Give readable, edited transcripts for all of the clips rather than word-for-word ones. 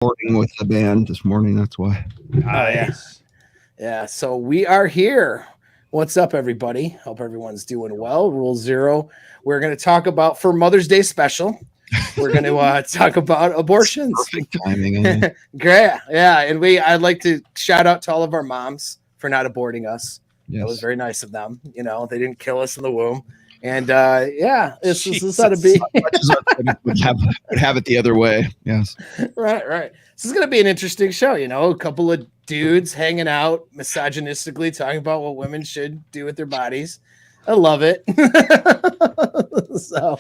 Recording with the band this morning. That's why. Nice. Yeah. So we are here. What's up, everybody? Hope everyone's doing well. Rule 0. We're going to talk about for Mother's Day special. We're going to talk about abortions. Perfect timing. Great. Yeah. And I'd like to shout out to all of our moms for not aborting us. Yes. That was very nice of them. You know, they didn't kill us in the womb. And this ought to be would have it the other way. Yes. Right. This is going to be an interesting show. You know, a couple of dudes hanging out misogynistically talking about what women should do with their bodies. I love it. So,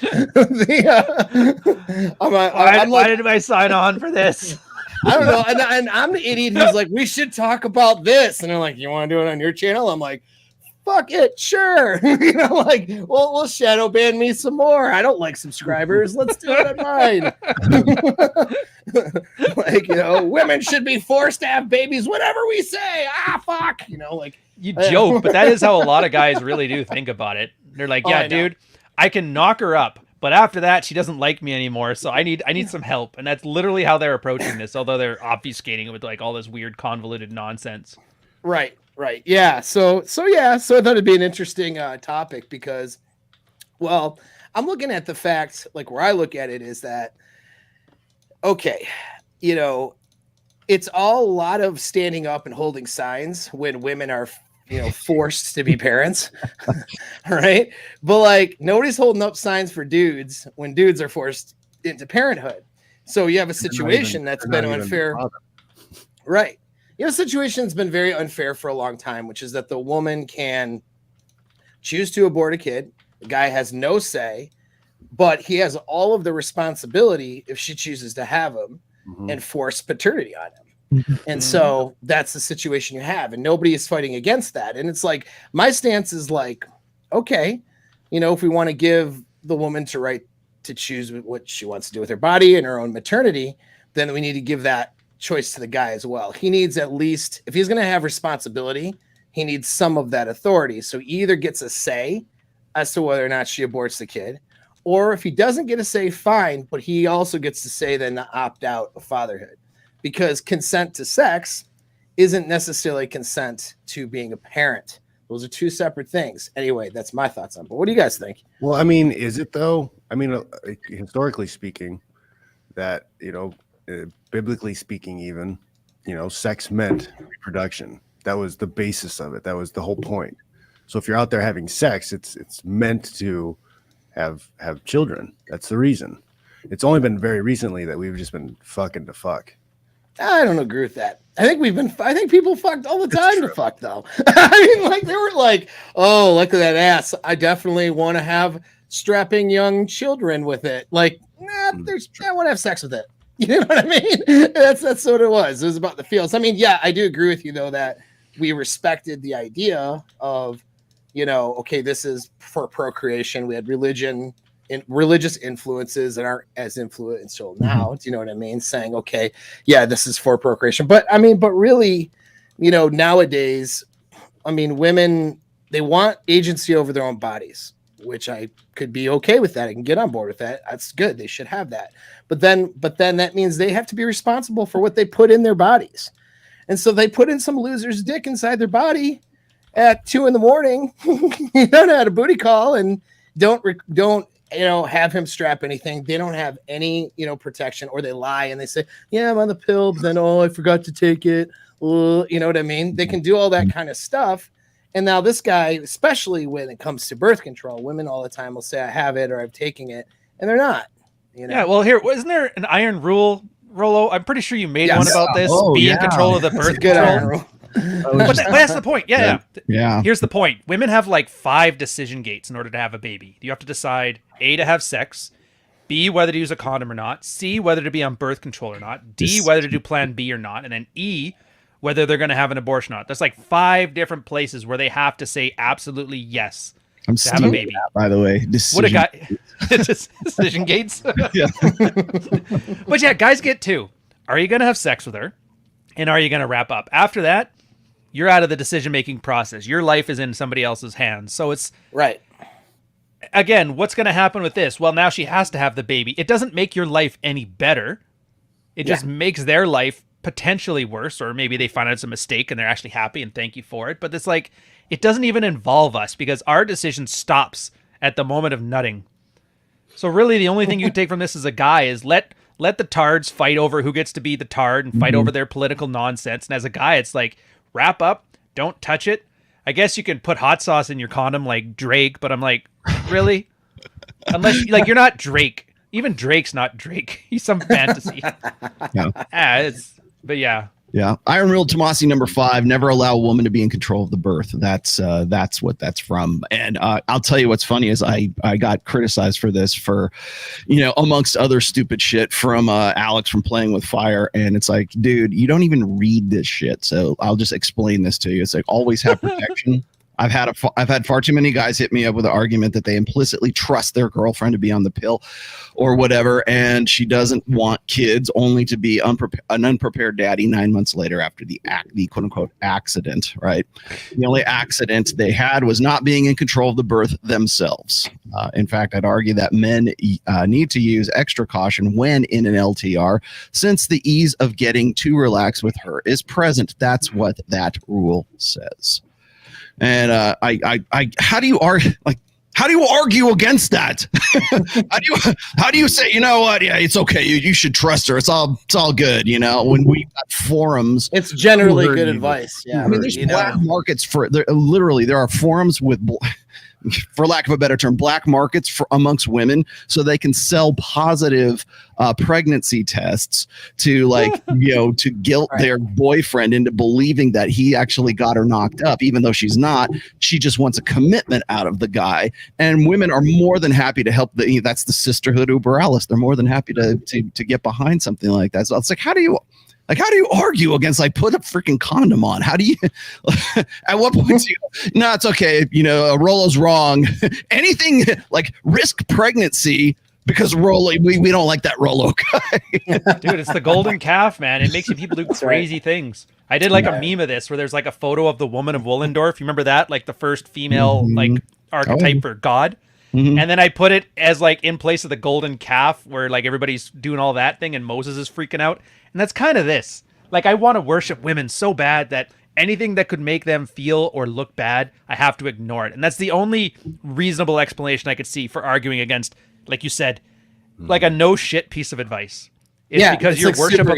why did I sign on for this? I don't know. And I'm the idiot who's like, we should talk about this. And they're like, you want to do it on your channel? I'm like, fuck it, sure. You know, like, well, we'll shadow ban me some more. I don't like subscribers. Let's do it on mine. Like, you know, women should be forced to have babies, whatever we say. Fuck. You know, like, you joke, but that is how a lot of guys really do think about it. They're like, yeah, dude, I can knock her up, but after that, she doesn't like me anymore. So I need some help. And that's literally how they're approaching this, although they're obfuscating it with like all this weird convoluted nonsense. Right. Yeah. So I thought it'd be an interesting topic because, well, I'm looking at the fact, like where I look at it is that, okay, you know, it's all a lot of standing up and holding signs when women are, you know, forced to be parents. Right. But like nobody's holding up signs for dudes when dudes are forced into parenthood. So you have a situation that's been unfair. Right. You know, the situation's been very unfair for a long time, which is that the woman can choose to abort a kid. The guy has no say, but he has all of the responsibility if she chooses to have him and force paternity on him. And so that's the situation you have, and nobody is fighting against that. And it's like, my stance is like, okay, you know, if we want to give the woman the right to choose what she wants to do with her body and her own maternity, then we need to give that choice to the guy as well. He needs at least, if he's going to have responsibility, he needs some of that authority. So he either gets a say as to whether or not she aborts the kid, or if he doesn't get a say, fine, but he also gets to say then to opt out of fatherhood, because consent to sex isn't necessarily consent to being a parent. Those are two separate things. Anyway, that's my thoughts on it. But what do you guys think? Well, I mean, is it though? I mean, historically speaking, that, you know, biblically speaking, even, you know, sex meant reproduction. That was the basis of it. That was the whole point. So if you're out there having sex, it's meant to have children. That's the reason. It's only been very recently that we've just been fucking to fuck. I don't agree with that. I think people fucked all the time to fuck though. I mean, like they were like, oh, look at that ass. I definitely want to have strapping young children with it. Like, I want to have sex with it. You know what I mean? That's what it was. It was about the feels. I mean, yeah, I do agree with you though that we respected the idea of, you know, okay, this is for procreation. We had religious influences that aren't as influential now. Do you know what I mean? Saying, okay, yeah, this is for procreation. But I mean, but really, you know, nowadays, I mean, women, they want agency over their own bodies, which I could be okay with that. I can get on board with that. That's good. They should have that. But then that means they have to be responsible for what they put in their bodies. And so they put in some loser's dick inside their body at 2 a.m. You don't have a booty call and don't, you know, have him strap anything. They don't have any, you know, protection, or they lie and they say, yeah, I'm on the pill, but then, oh, I forgot to take it. You know what I mean? They can do all that kind of stuff. And now this guy, especially when it comes to birth control, women all the time will say, I have it or I'm taking it, and they're not. You know? Yeah, well, here, wasn't there an iron rule, Rollo? I'm pretty sure you made one about this. Be in control of the birth control. Iron rule. But that's the point. Yeah. Here's the point. Women have like 5 decision gates in order to have a baby. You have to decide A, to have sex, B, whether to use a condom or not, C, whether to be on birth control or not, D, whether to do plan B or not, and then E, whether they're going to have an abortion or not. There's like 5 different places where they have to say absolutely yes to have a baby. By the way, what a guy. Decision gates. Yeah. But yeah, guys get 2. Are you going to have sex with her? And are you going to wrap up? After that, you're out of the decision-making process. Your life is in somebody else's hands. So it's right. Again, what's going to happen with this? Well, now she has to have the baby. It doesn't make your life any better. it just makes their life potentially worse, or maybe they find out it's a mistake and they're actually happy and thank you for it. But it's like, it doesn't even involve us because our decision stops at the moment of nutting. So really the only thing you take from this as a guy is let the tards fight over who gets to be the tard and fight over their political nonsense. And as a guy, it's like, wrap up, don't touch it. I guess you can put hot sauce in your condom like Drake, but I'm like, really? Unless like you're not Drake. Even Drake's not Drake. He's some fantasy. But yeah. Yeah. Iron Rule Tomasi number 5, never allow a woman to be in control of the birth. That's what that's from. And I'll tell you what's funny is I got criticized for this for, amongst other stupid shit from Alex from Playing with Fire. And it's like, dude, you don't even read this shit. So I'll just explain this to you. It's like, always have protection. I've had far too many guys hit me up with an argument that they implicitly trust their girlfriend to be on the pill or whatever, and she doesn't want kids, only to be an unprepared daddy 9 months later after the quote unquote accident, right? The only accident they had was not being in control of the birth themselves. In fact, I'd argue that men need to use extra caution when in an LTR, since the ease of getting too relaxed with her is present. That's what that rule says. And how do you argue? How do you argue against that? how do you say, you know what? Yeah, it's okay. You should trust her. It's all good. When we got forums, it's generally good advice. Yeah, I mean, there's black markets for literally. There are forums with, for lack of a better term, black markets amongst women, so they can sell positive pregnancy tests to to guilt their boyfriend into believing that he actually got her knocked up, even though she's not. She just wants a commitment out of the guy, and women are more than happy to help. That's the sisterhood uber alles. They're more than happy to get behind something like that. So it's like, how do you argue against put a freaking condom on? How do you, at what point do you, no, it's okay. Rolo's wrong. Anything like risk pregnancy because Rolo, we don't like that Rolo guy. Dude, it's the golden calf, man. It makes people do crazy things. I did a meme of this where there's a photo of the woman of Wollendorf. You remember that? Like the first female archetype for God. Mm-hmm. And then I put it as in place of the golden calf where everybody's doing all that thing and Moses is freaking out. And that's kind of this. I want to worship women so bad that anything that could make them feel or look bad, I have to ignore it. And that's the only reasonable explanation I could see for arguing against, like you said, a no shit piece of advice. It's because your worship of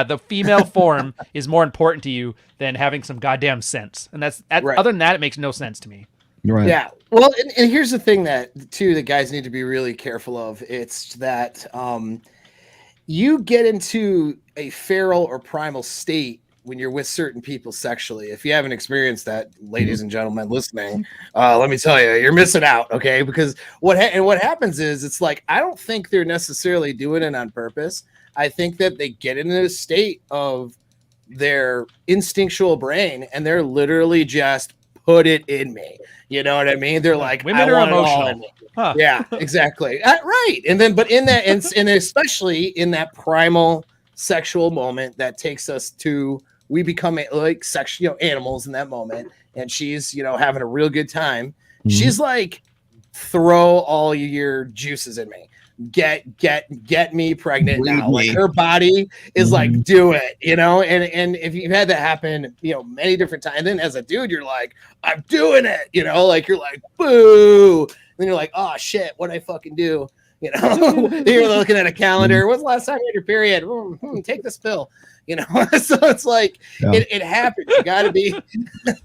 the female form is more important to you than having some goddamn sense. And that's right. Other than that, it makes no sense to me. Right. Yeah. Well, and here's the thing that guys need to be really careful of. It's that you get into a feral or primal state when you're with certain people sexually. If you haven't experienced that, ladies and gentlemen listening, let me tell you, you're missing out. Okay. Because what happens is it's I don't think they're necessarily doing it on purpose. I think that they get into a state of their instinctual brain and they're literally just put it in me. You know what I mean? They're like, women are emotional. Huh. Yeah, exactly. Right. And then, but in that, and especially in that primal sexual moment that takes us to, we become sexual animals in that moment. And she's, having a real good time. Mm-hmm. She's like, throw all your juices in me. Get me pregnant now. Her body is do it, and if you've had that happen, many different times, then as a dude, you're like, I'm doing it, you're like, boo. Then you're like, oh shit, what'd I fucking do? You're looking at a calendar. When's the last time you had your period? Take this pill. So it's it happens. You got to be.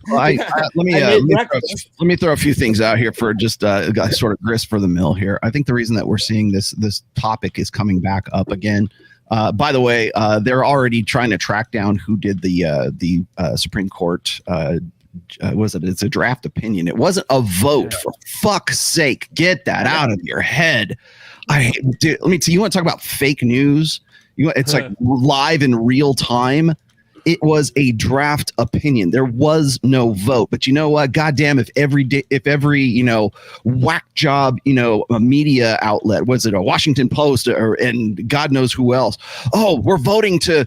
Well, let me throw a few things out here for just sort of grist for the mill here. I think the reason that we're seeing this topic is coming back up again. By the way, they're already trying to track down who did the Supreme Court. It's a draft opinion. It wasn't a vote. For fuck's sake, get that out of your head. Let me tell you. You want to talk about fake news? It's live in real time. it was a draft opinion. There was no vote. But you know what? Goddamn, if every whack job a media outlet, was it a Washington Post and God knows who else? Oh, we're voting to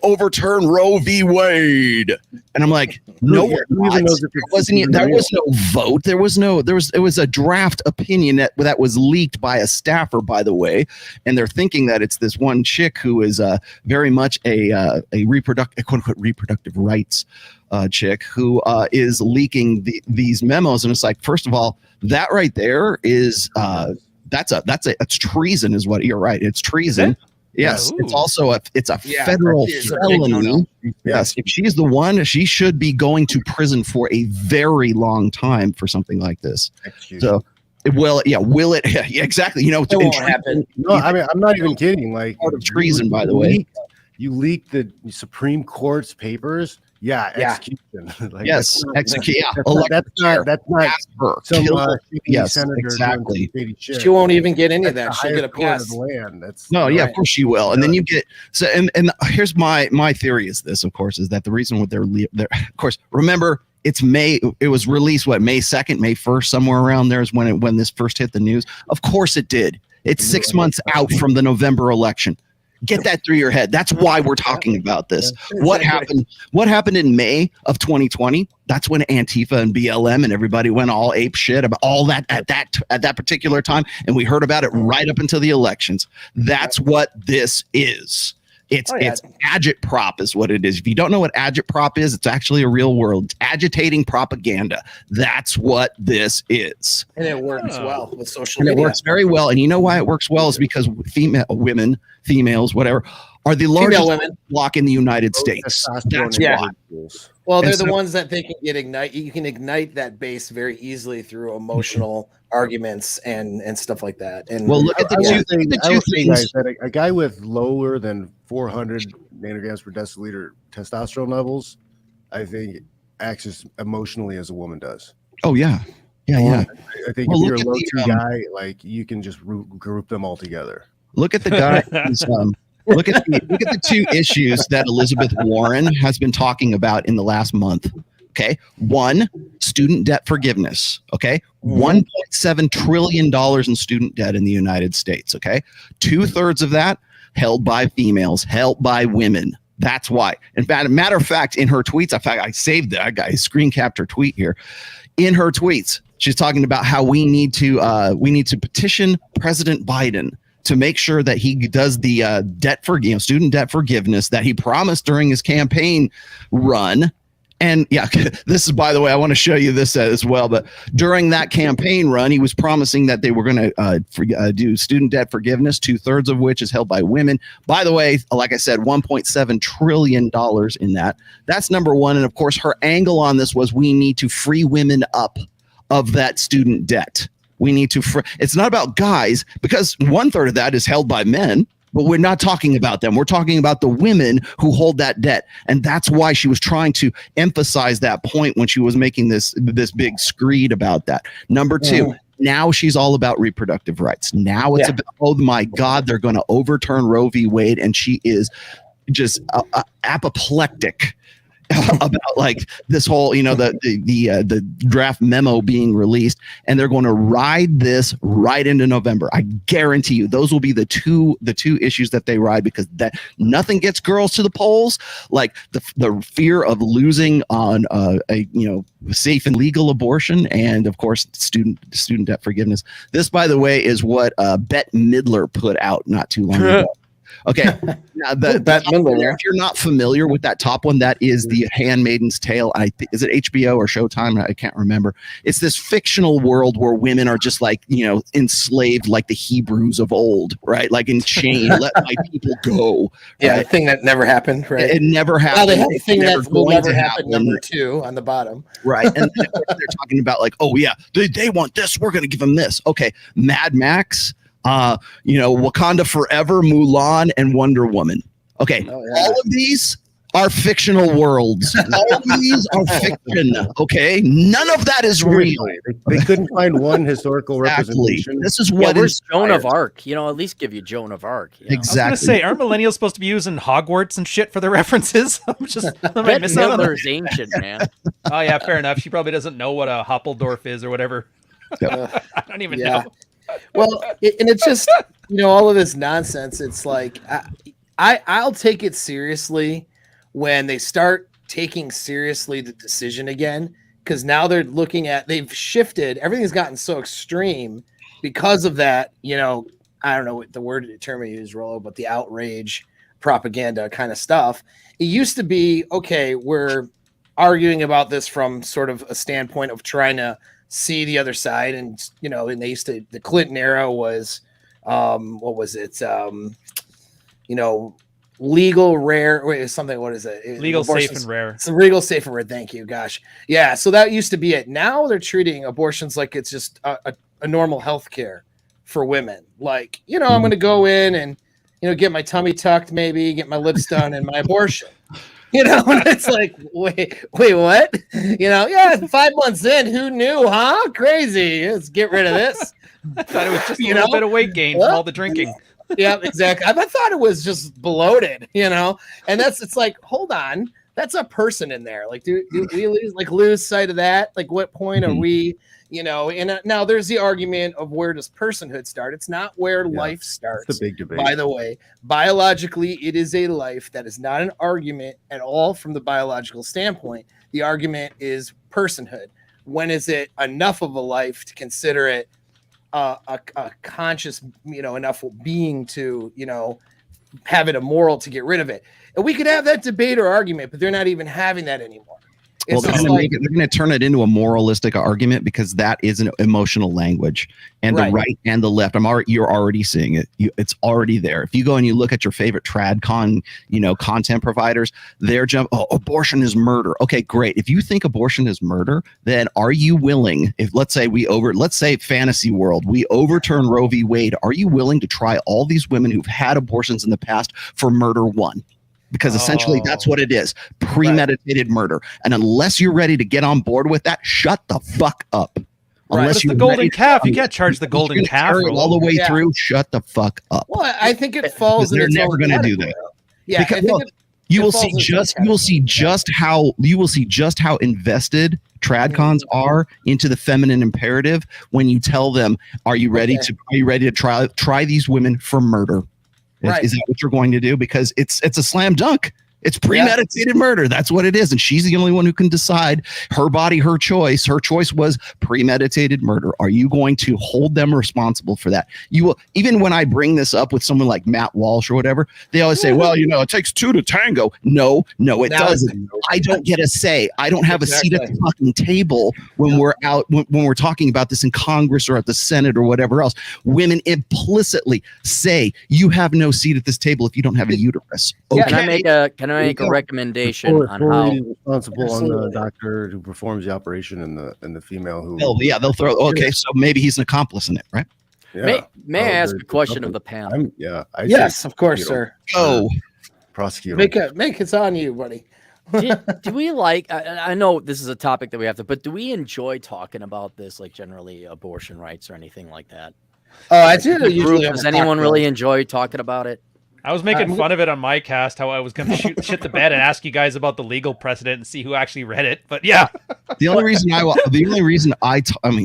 overturn Roe v. Wade, and I'm like, no, there was no vote. It was a draft opinion that was leaked by a staffer, by the way, and they're thinking that it's this one chick who is very much a quote unquote reproductive rights chick who is leaking these memos. And it's like, first of all, that right there is that's treason, is what you're right. It's treason. Yes, it's also a federal felony. Yes, if she's the one, she should be going to prison for a very long time for something like this. So. Will it? Yeah, exactly. It won't happen. No, I mean, I'm not even kidding. Like, part of treason, by the way. You leaked the Supreme Court's papers. Yeah, execution. Yes, execution. That's not some senator. Exactly. She won't even get any of that. She'll get a pass. Of course she will. And then you get and here's my theory is this, of course, is that the reason what they're of course, remember, it's May. It was released May 2nd, May 1st, somewhere around there is when this first hit the news. Of course it did. It's 6 months out from the November election. Get that through your head. That's why we're talking about this. What happened in May of 2020? That's when Antifa and BLM and everybody went all ape shit about all that at that particular time, and we heard about it right up until the elections. That's what this is. It's agitprop is what it is. If you don't know what agitprop is, it's actually a real word. It's agitating propaganda. That's what this is. And it works well with social media. It works very well. And you know why it works well is because females, whatever, are the largest block in the United States. That's why. Well, they're the ones that they can ignite. You can ignite that base very easily through emotional arguments and stuff like that. And look at the two things. Guys, that a guy with lower than 400 nanograms per deciliter testosterone levels, I think, acts as emotionally as a woman does. Oh yeah. I think if you're a low T guy, like, you can just group them all together. Look at the guy. Look at the two issues that Elizabeth Warren has been talking about in the last month. Okay. One, student debt forgiveness. Okay. $1.7 trillion in student debt in the United States. Okay. 2/3 of that held by females, held by women. That's why. In fact, matter of fact, in her tweets, I saved that. I screen capped her tweet here. In her tweets, she's talking about how we need to petition President Biden to make sure that he does the student debt forgiveness that he promised during his campaign run. And yeah, this is, by the way, I want to show you this as well. But during that campaign run, he was promising that they were going to do student debt forgiveness, 2/3 of which is held by women. By the way, like I said, $1.7 trillion in that. That's number one. And of course, her angle on this was we need to free women up of that student debt. We need to it's not about guys, because 1/3 of that is held by men. But we're not talking about them. We're talking about the women who hold that debt. And that's why she was trying to emphasize that point when she was making this big screed about that. Number two, now she's all about reproductive rights. Now it's about, oh my God, they're going to overturn Roe v. Wade. And she is just apoplectic about like this whole, the draft memo being released, and they're going to ride this right into November. I guarantee you those will be the two issues that they ride, because that nothing gets girls to the polls like the fear of losing on a safe and legal abortion, and of course student debt forgiveness. This, by the way, is what Bette Midler put out not too long ago. Okay, now if you're not familiar with that top one, that is The Handmaid's Tale. Is it HBO or Showtime? I can't remember. It's this fictional world where women are just like, enslaved like the Hebrews of old, right? Like in chain, let my people go. Right? Yeah, a thing that never happened, right? It never happened. Well, they have a thing that will never happen, number 2 on the bottom. Right, and they're talking about like, oh yeah, they want this, we're going to give them this. Okay, Mad Max. Wakanda Forever, Mulan, and Wonder Woman. Okay, all of these are fictional worlds. All these are fiction. Okay, none of that is real. They couldn't find one historical representation. This is what where's Joan of Arc? You know, at least give you Joan of Arc. Exactly. I was gonna say, aren't millennials supposed to be using Hogwarts and shit for the references? Bette Midler's ancient, man. Oh yeah, fair enough. She probably doesn't know what a Hoppledorf is or whatever. I don't even know. Well, and it's just, all of this nonsense. It's like I'll take it seriously when they start taking seriously the decision again, because now they're looking at, they've shifted. Everything's gotten so extreme because of that. I don't know what the term you use, Rollo, but the outrage propaganda kind of stuff. It used to be, okay, we're arguing about this from sort of a standpoint of trying to see the other side. And, and they used to, the Clinton era was, what was it? Legal, rare, wait, something, what is it? Legal, safe, and rare. It's legal, safe, and rare. Thank you. Gosh. Yeah. So that used to be it. Now they're treating abortions like it's just a normal health care for women. Like, I'm going to go in and, get my tummy tucked, maybe get my lips done and my abortion. And it's like, wait, what? 5 months in, who knew, huh? Crazy. Let's get rid of this. I thought it was just a little bit of weight gain from all the drinking. Yeah, exactly. I thought it was just bloated, and it's like, hold on, that's a person in there. Like, do we lose sight of that? Like, what point are we, and now there's the argument of where does personhood start? It's not where life starts. It's a big debate. By the way, biologically, it is a life. That is not an argument at all from the biological standpoint. The argument is personhood. When is it enough of a life to consider it a conscious, enough being to, have it immoral to get rid of it? And we could have that debate or argument, but they're not even having that anymore. Well, they're going to turn it into a moralistic argument because that is an emotional language, and the right and the left. You're already seeing it. It's already there. If you go and you look at your favorite TradCon, content providers, they're abortion is murder. Okay, great. If you think abortion is murder, then are you willing? If let's say fantasy world, we overturn Roe v. Wade. Are you willing to try all these women who've had abortions in the past for murder one? Because essentially that's what it is, premeditated murder. And unless you're ready to get on board with that, shut the fuck up. Unless you're the golden calf, you can't charge the golden calf all the way through. Shut the fuck up. Well, I think it falls. They're never going to do that. Yeah, because, you will see just how invested TradCons are into the feminine imperative when you tell them, are you ready to try these women for murder? Is that what you're going to do? Because it's a slam dunk. It's premeditated murder. That's what it is. And she's the only one who can decide. Her body, her choice. Her choice was premeditated murder. Are you going to hold them responsible for that? You will. Even when I bring this up with someone like Matt Walsh or whatever, they always say, well, it takes two to tango. No, it doesn't. I don't get a say. I don't have a seat at the fucking table when we're out, when we're talking about this in Congress or at the Senate or whatever else. Women implicitly say you have no seat at this table if you don't have a uterus. Okay. Can I make a recommendation on how responsible on the doctor who performs the operation and the female who? They'll throw. Okay, so maybe he's an accomplice in it, right? Yeah. May I ask a question of the panel? Yes, of course, sir. Oh, prosecutor. Make it's on you, buddy. do we I know this is a topic that we have to, but do we enjoy talking about this, like generally abortion rights or anything like that? Oh, I do. Does anyone really enjoy talking about it? I was making fun of it on my cast, how I was going to shit the bed and ask you guys about the legal precedent and see who actually read it. But yeah, the only reason I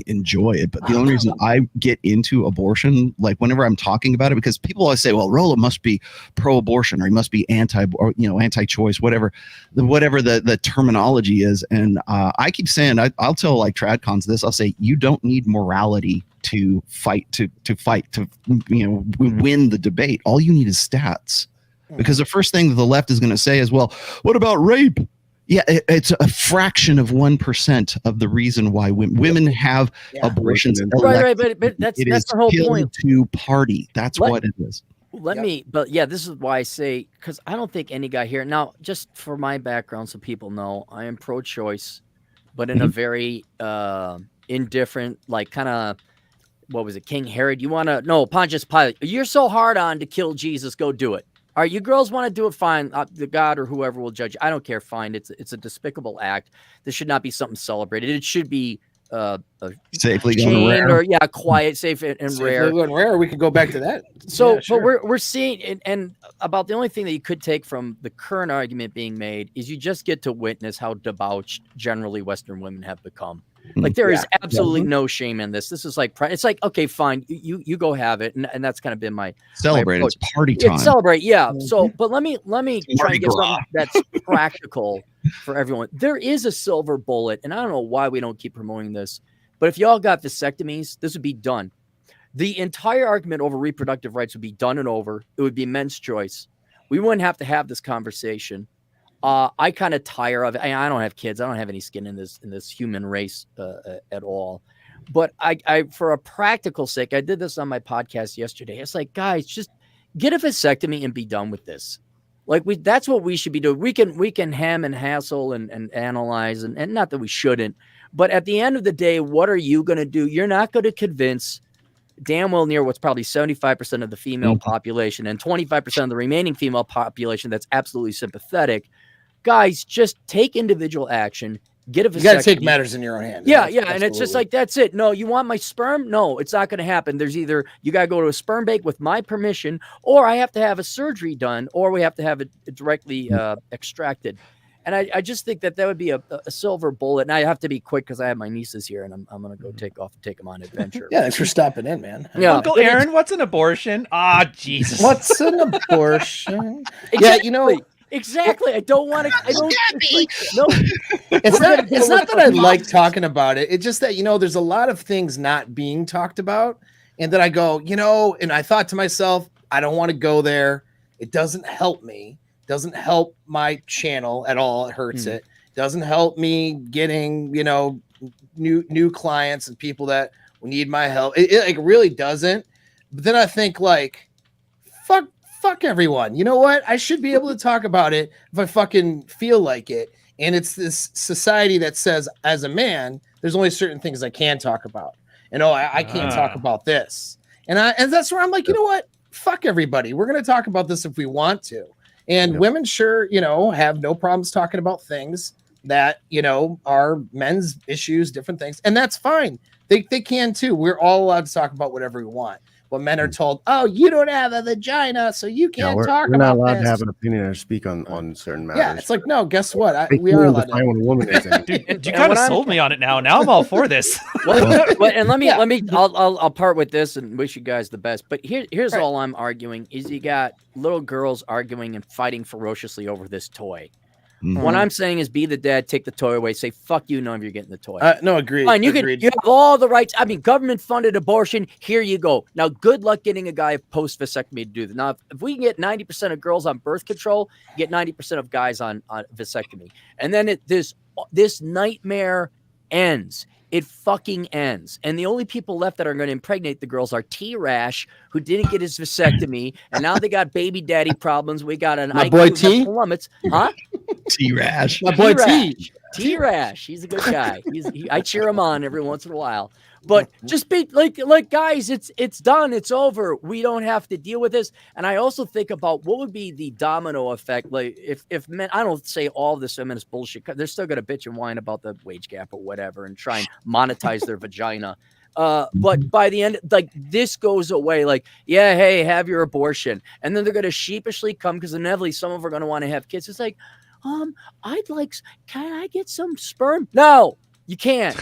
enjoy it, but the only reason I get into abortion, like whenever I'm talking about it, because people always say, well, Rollo must be pro-abortion or he must be anti-choice, whatever the terminology is. And I keep saying, I'll tell like TradCons this, I'll say, you don't need morality to fight to win the debate. All you need is stats, because the first thing that the left is going to say is, well, what about rape? Yeah, it's a fraction of 1% of the reason why women have abortions. Right, but that's the whole point. To party. That's what it is. This is why I say, because I don't think any guy here now, just for my background, so people know, I am pro-choice, but in a very indifferent, like kind of. What was it, King Herod? Pontius Pilate. You're so hard on to kill Jesus. Go do it. All right, you girls want to do it, fine. The God or whoever will judge. I don't care. Fine. It's a despicable act. This should not be something celebrated. It should be safely going rare, or quiet, safe, and Safely rare. Going rare. We could go back to that. So, Yeah, sure. but we're seeing, and about the only thing that you could take from the current argument being made is you just get to witness how debauched generally Western women have become. Like there is absolutely no shame in this. This is like, it's like, okay, fine, you go have it, and that's kind of been my celebrate. My it's party time. It's celebrate, yeah. So, but let me try and get something that's practical for everyone. There is a silver bullet, and I don't know why we don't keep promoting this, but if y'all got vasectomies, this would be done. The entire argument over reproductive rights would be done and over. It would be men's choice. We wouldn't have to have this conversation. I kind of tire of it. I don't have kids. I don't have any skin in this human race at all. But I, for a practical sake, I did this on my podcast yesterday. It's like, guys, just get a vasectomy and be done with this. Like that's what we should be doing. We can hem and hassle and analyze and not that we shouldn't. But at the end of the day, what are you going to do? You're not going to convince damn well near what's probably 75% of the female population and 25% of the remaining female population that's absolutely sympathetic. Guys, just take individual action. Get a vasectomy. You got to take matters in your own hands. Yeah, yeah. And it's just like, that's it. No, you want my sperm? No, it's not going to happen. There's either you got to go to a sperm bank with my permission, or I have to have a surgery done, or we have to have it directly extracted. And I just think that would be a silver bullet. And I have to be quick because I have my nieces here, and I'm going to go take off and take them on an adventure. Yeah, thanks for stopping in, man. Yeah. Uncle Aaron, what's an abortion? Ah, Jesus. What's an abortion? Exactly. Yeah, you know. Exactly. I don't want to. I don't. No. It's not that I like talking about it. It's just that, there's a lot of things not being talked about. And then I go, and I thought to myself, I don't want to go there. It doesn't help me. It doesn't help my channel at all. It hurts it. It doesn't help me getting, new clients and people that need my help. It really doesn't. But then I think like, fuck everyone. You know what? I should be able to talk about it if I fucking feel like it. And it's this society that says, as a man, there's only certain things I can talk about. And I can't talk about this. And that's where I'm like, you know what? Fuck everybody. We're going to talk about this if we want to. And women sure, have no problems talking about things that, are men's issues, different things. And that's fine. They can too. We're all allowed to talk about whatever we want. But men are told, oh, you don't have a vagina, so you can't talk about this. We're not allowed to have an opinion or speak on certain matters. Yeah, it's like, no, guess what? We are allowed to define what a woman is. Dude, you kind of sold me on it now. Now I'm all for this. And I'll part with this and wish you guys the best. But here's all I'm arguing is you got little girls arguing and fighting ferociously over this toy. What I'm saying is be the dad, take the toy away, say, fuck you, none of you are getting the toy. No, agreed. Fine, you have all the rights. I mean, government-funded abortion, here you go. Now, good luck getting a guy post-vasectomy to do that. Now, if we can get 90% of girls on birth control, you get 90% of guys on vasectomy. And then this nightmare ends. It fucking ends. And the only people left that are going to impregnate the girls are T-Rash, who didn't get his vasectomy, and now they got baby daddy problems. We got an boy T. Plummets. Huh? T-Rash. My boy T. T-Rash. He's a good guy. I cheer him on every once in a while. But just be like guys, it's done. It's over. We don't have to deal with this. And I also think about what would be the domino effect. Like if men, I don't say all this feminist bullshit. They're still going to bitch and whine about the wage gap or whatever and try and monetize their vagina. But by the end, like this goes away. Like, yeah, hey, have your abortion. And then they're going to sheepishly come because inevitably some of them are going to want to have kids. It's like, can I get some sperm? No, you can't.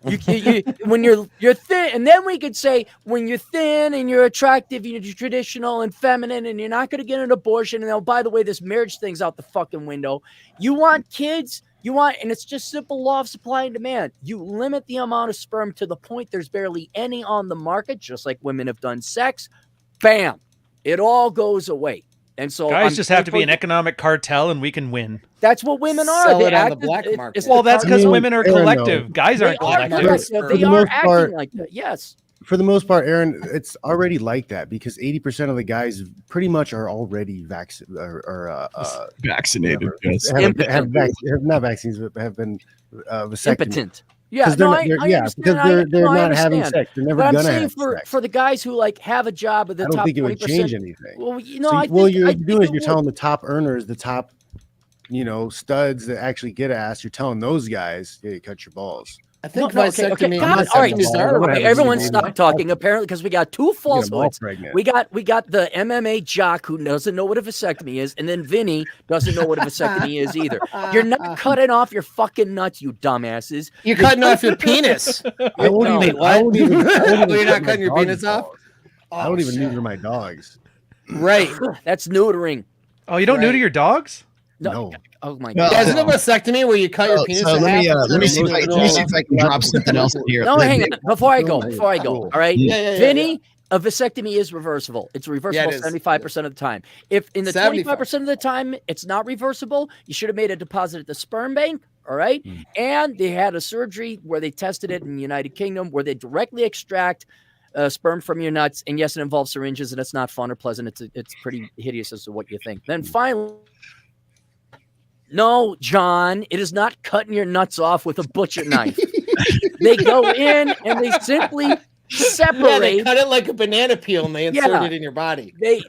You when you're thin, and then we could say when you're thin and you're attractive, you're traditional and feminine, and you're not going to get an abortion. And oh, by the way, this marriage thing's out the fucking window. You want kids, and it's just simple law of supply and demand. You limit the amount of sperm to the point there's barely any on the market, just like women have done sex. Bam, it all goes away. And so guys just have to be an economic cartel and we can win. That's what women are. Sell it on the black market. Well, that's because women are collective. Guys aren't collective. They are acting like that. Yes. For the most part, Aaron, it's already like that because 80% of the guys pretty much are already vaccinated. Vaccinated. Yes. Have not vaccines, but have been vasectomy. Impotent. Yeah, no, I understand. Because they're not having sex. They're never gonna have sex. For the guys who like have a job at the top 20%. I don't think it would change anything. Well, you're telling the top earners, the top, studs that actually get ass. You're telling those guys, yeah, you cut your balls. I think all right, everyone stop talking. Apparently, because we got two falsehoods. We got the MMA jock who doesn't know what a vasectomy is, and then Vinny doesn't know what a vasectomy is either. You're not cutting off your fucking nuts, you dumbasses. You're cutting off your penis. I won't even. You're not cutting your penis off. I don't even neuter my dogs. Right. That's neutering. Oh, you don't neuter your dogs? No. Oh my god! Yeah, isn't it a vasectomy where you cut your penis? So let me see if I can drop something else here. No, hang on. Before I go. All right, Vinny, a vasectomy is reversible. It's reversible 75% of the time. If in the 25% of the time it's not reversible, you should have made a deposit at the sperm bank. All right, and they had a surgery where they tested it in the United Kingdom, where they directly extract sperm from your nuts, and yes, it involves syringes, and it's not fun or pleasant. It's pretty hideous as to what you think. Then finally. No, John, it is not cutting your nuts off with a butcher knife. They go in and they simply separate. Yeah, they cut it like a banana peel and they insert it in your body. They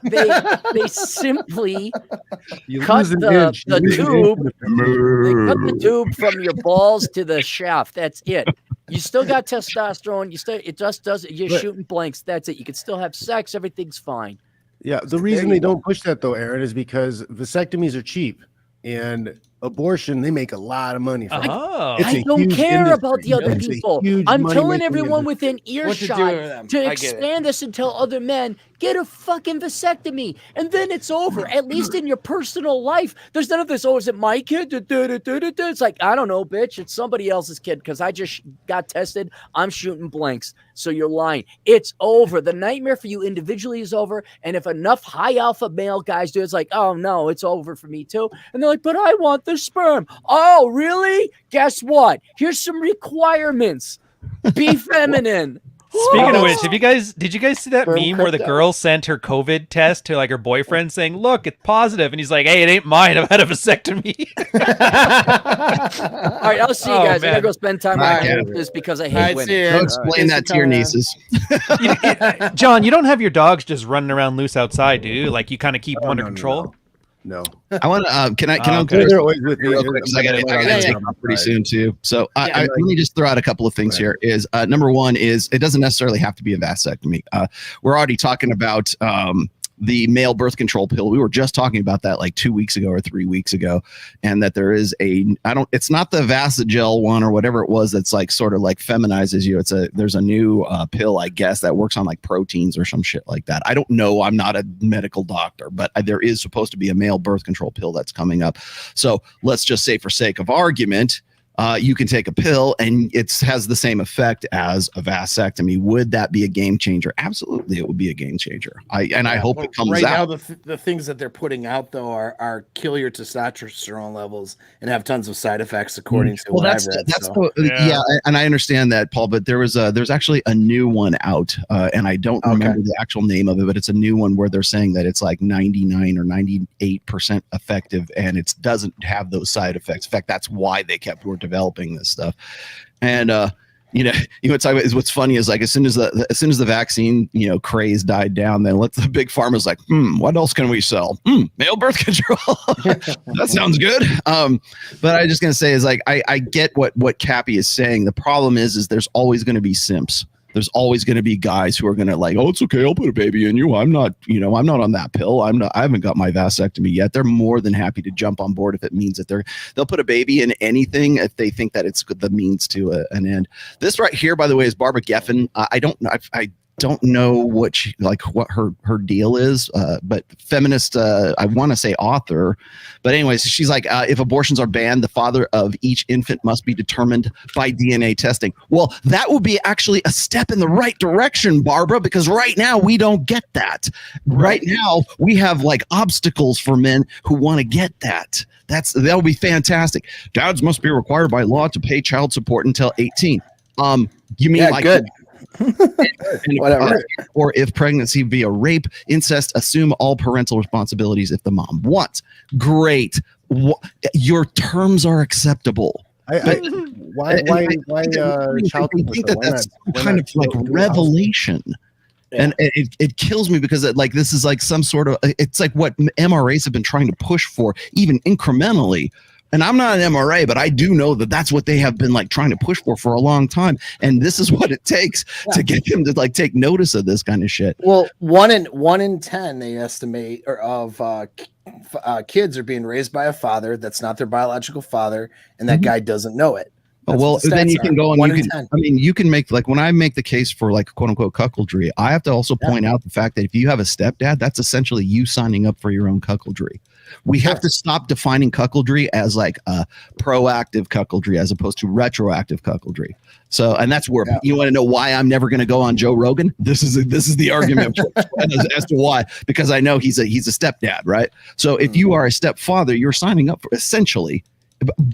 simply cut the tube. They cut the tube from your balls to the shaft. That's it. You still got testosterone. It just does. You're shooting blanks. That's it. You can still have sex. Everything's fine. Yeah, the reason they don't push that though, Aaron, is because vasectomies are cheap. And abortion, they make a lot of money from it. I don't care about the other people. I'm telling everyone within earshot to expand this and tell other men, get a fucking vasectomy. And then it's over. At least in your personal life. There's none of this, is it my kid? It's like, I don't know, bitch. It's somebody else's kid because I just got tested. I'm shooting blanks. So you're lying. It's over. The nightmare for you individually is over. And if enough high alpha male guys do, it's like, oh no, it's over for me too. And they're like, but I want the sperm. Oh, really? Guess what? Here's some requirements. Be feminine. Speaking of which, did you guys see that meme where the girl sent her COVID test to like her boyfriend saying, look, it's positive. And he's like, hey, it ain't mine. I've had a vasectomy. All right, I'll see you guys. I'm going to go spend time with this because I hate women. Go explain that to your nieces. John, you don't have your dogs just running around loose outside, do you? Like you kind of keep them under control? No. I want to. Can I? They're always with me. I got to take off pretty soon too. So let me just throw out a couple of things here. Is number one is it doesn't necessarily have to be a vasectomy. We're already talking about the male birth control pill. We were just talking about that like 2 weeks ago or 3 weeks ago, and that there is it's not the Vasogel one or whatever it was that's like sort of like feminizes you. There's a new pill, I guess, that works on like proteins or some shit like that. I don't know. I'm not a medical doctor, but there is supposed to be a male birth control pill that's coming up. So let's just say for sake of argument, you can take a pill and it has the same effect as a vasectomy. Would that be a game changer? Absolutely, it would be a game changer. I hope it comes out. Right now, the things that they're putting out though are kill your testosterone levels and have tons of side effects, according to what I've read. And I understand that, Paul. But there's actually a new one out, and I don't remember the actual name of it, but it's a new one where they're saying that it's like 99 or 98% effective, and it doesn't have those side effects. In fact, that's why they kept developing this stuff. And what's funny is like as soon as the vaccine craze died down, then the big pharma's like, what else can we sell? Male birth control. That sounds good. But I'm just gonna say is like I get what Cappy is saying. The problem is there's always going to be simps. There's always going to be guys who are going to like, oh, it's okay, I'll put a baby in you. I'm not on that pill. I haven't got my vasectomy yet. They're more than happy to jump on board if it means that they'll put a baby in anything if they think that it's the means to an end. This right here, by the way, is Barbara Geffen. I don't know what her deal is, but feminist, I want to say author, but anyways, she's like, if abortions are banned, the father of each infant must be determined by DNA testing. Well, that would be actually a step in the right direction, Barbara, because right now we don't get that. Right now we have like obstacles for men who want to get that. That'll be fantastic. Dads must be required by law to pay child support until 18. You mean like good. Or if pregnancy via rape, incest, assume all parental responsibilities if the mom wants. Great. Your terms are acceptable. Why child I think that's kind of like revelation. Yeah. And it kills me because this is like some sort of, it's like what MRAs have been trying to push for, even incrementally. And I'm not an MRA, but I do know that that's what they have been like trying to push for a long time. And this is what it takes to get them to like take notice of this kind of shit. Well, 1 in 10 they estimate of kids are being raised by a father that's not their biological father, and that guy doesn't know it. That's well, then you can go and you can make, like, when I make the case for like quote unquote cuckoldry, I have to also point out the fact that if you have a stepdad, that's essentially you signing up for your own cuckoldry. We have to stop defining cuckoldry as like a proactive cuckoldry as opposed to retroactive cuckoldry. So, and that's where you want to know why I'm never going to go on Joe Rogan. This is the argument as to why, because I know he's a stepdad, right? So if you are a stepfather, you're signing up for essentially,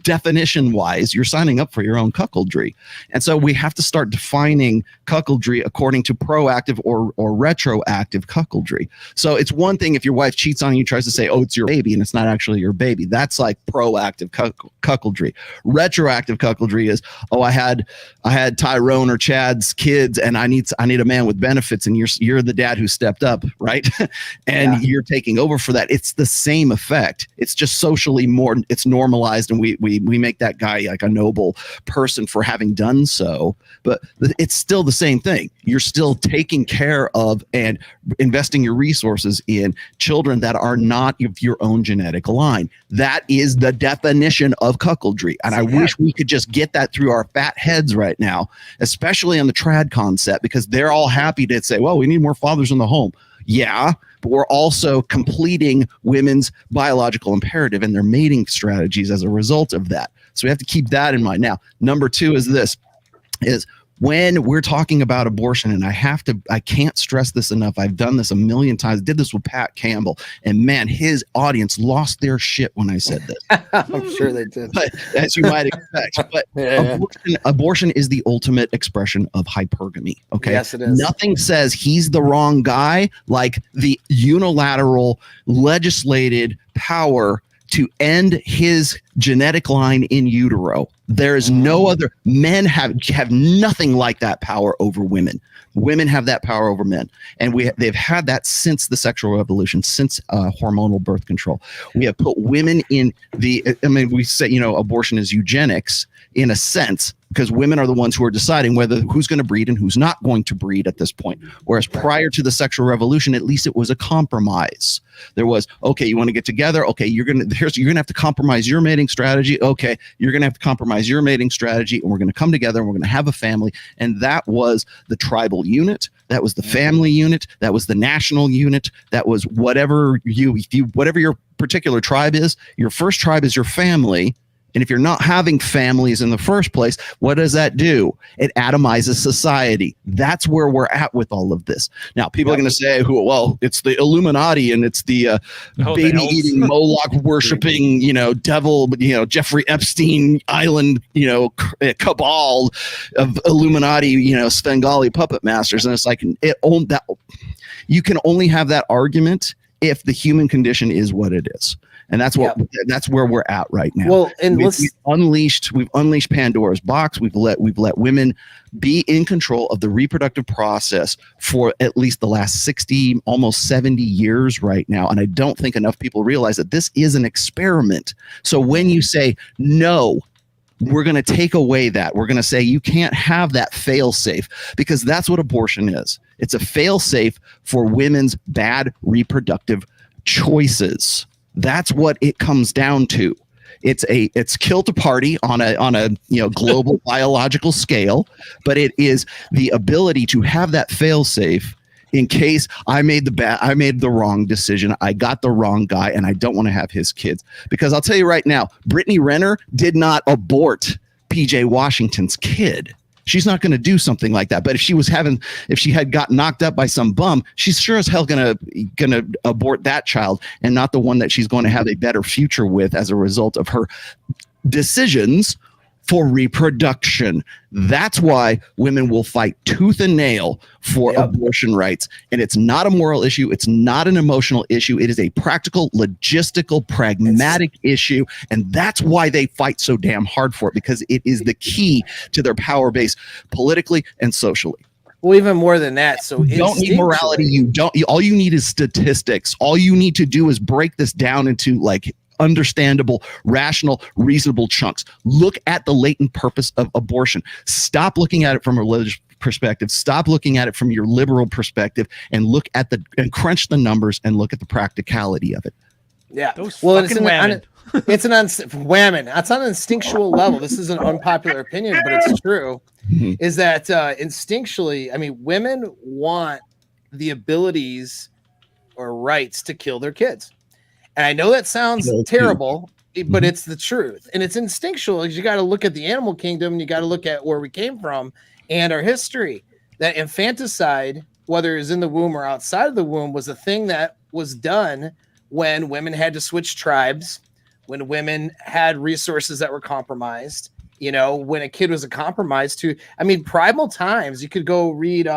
definition wise, you're signing up for your own cuckoldry. And so we have to start defining cuckoldry according to proactive or retroactive cuckoldry. So it's one thing if your wife cheats on you, tries to say, oh, it's your baby, and it's not actually your baby. That's like proactive cuckoldry. Retroactive cuckoldry is, oh, I had Tyrone or Chad's kids, and I need a man with benefits, and you're the dad who stepped up, right? And you're taking over for that. It's the same effect. It's just socially more, it's normalized, and we make that guy like a noble person for having done so. But it's still the same thing. You're still taking care of and investing your resources in children that are not of your own genetic line. That is the definition of cuckoldry. And I wish we could just get that through our fat heads right now, especially on the trad concept, because they're all happy to say, well, we need more fathers in the home. Yeah, but we're also completing women's biological imperative and their mating strategies as a result of that. So we have to keep that in mind. Now, number two is this, is when we're talking about abortion, and I can't stress this enough. I've done this a million times. Did this with Pat Campbell, and man, his audience lost their shit when I said this. I'm sure they did. But, as you might expect. But abortion is the ultimate expression of hypergamy. Okay. Yes, it is. Nothing says he's the wrong guy like the unilateral legislated power to end his genetic line in utero. There is no other. Men have nothing like that power over women. Women have that power over men, and they've had that since the sexual revolution, since hormonal birth control. We have put women in the. I mean, we say abortion is eugenics in a sense, because women are the ones who are deciding who's going to breed and who's not going to breed at this point. Whereas prior to the sexual revolution, at least it was a compromise. There was, okay, you want to get together? Okay, you're gonna have to compromise your mating strategy. Okay, you're gonna have to compromise your mating strategy, and we're gonna come together and we're gonna have a family. And that was the tribal unit. That was the family unit. That was the national unit. That was whatever your particular tribe is. Your first tribe is your family. And if you're not having families in the first place, what does that do? It atomizes society. That's where we're at with all of this. Now, people are going to say, well, it's the Illuminati and it's the baby-eating, Moloch-worshipping, devil, Jeffrey Epstein Island, cabal of Illuminati, Svengali puppet masters. And it's like, you can only have that argument if the human condition is what it is. And that's where we're at right now. Well, and we've unleashed Pandora's box. We've let women be in control of the reproductive process for at least the last 60, almost 70 years right now. And I don't think enough people realize that this is an experiment. So when you say no, we're going to take away that. We're going to say you can't have that fail-safe, because that's what abortion is. It's a fail-safe for women's bad reproductive choices. That's what it comes down to. It's kill to party on a global biological scale, but it is the ability to have that fail safe in case I made the wrong decision. I got the wrong guy, and I don't want to have his kids. Because I'll tell you right now, Brittany Renner did not abort PJ Washington's kid. She's not going to do something like that. But if she had got knocked up by some bum, she's sure as hell gonna abort that child, and not the one that she's going to have a better future with as a result of her decisions for reproduction. That's why women will fight tooth and nail for abortion rights. And it's not a moral issue. It's not an emotional issue. It is a practical, logistical, pragmatic issue. And that's why they fight so damn hard for it, because it is the key to their power base politically and socially. Well, even more than that. So you don't need morality. All you need is statistics. All you need to do is break this down into like understandable, rational, reasonable chunks. Look at the latent purpose of abortion. Stop looking at it from a religious perspective. Stop looking at it from your liberal perspective, and look at and crunch the numbers and look at the practicality of it. Yeah. It's on an instinctual level. This is an unpopular opinion, but it's true. Is that instinctually, I mean, women want the abilities or rights to kill their kids. And I know that sounds terrible, but it's the truth. And it's instinctual. You got to look at the animal kingdom. You got to look at where we came from and our history. That infanticide, whether it's in the womb or outside of the womb, was a thing that was done when women had to switch tribes, when women had resources that were compromised, when a kid was a compromise to, I mean, primal times. You could go read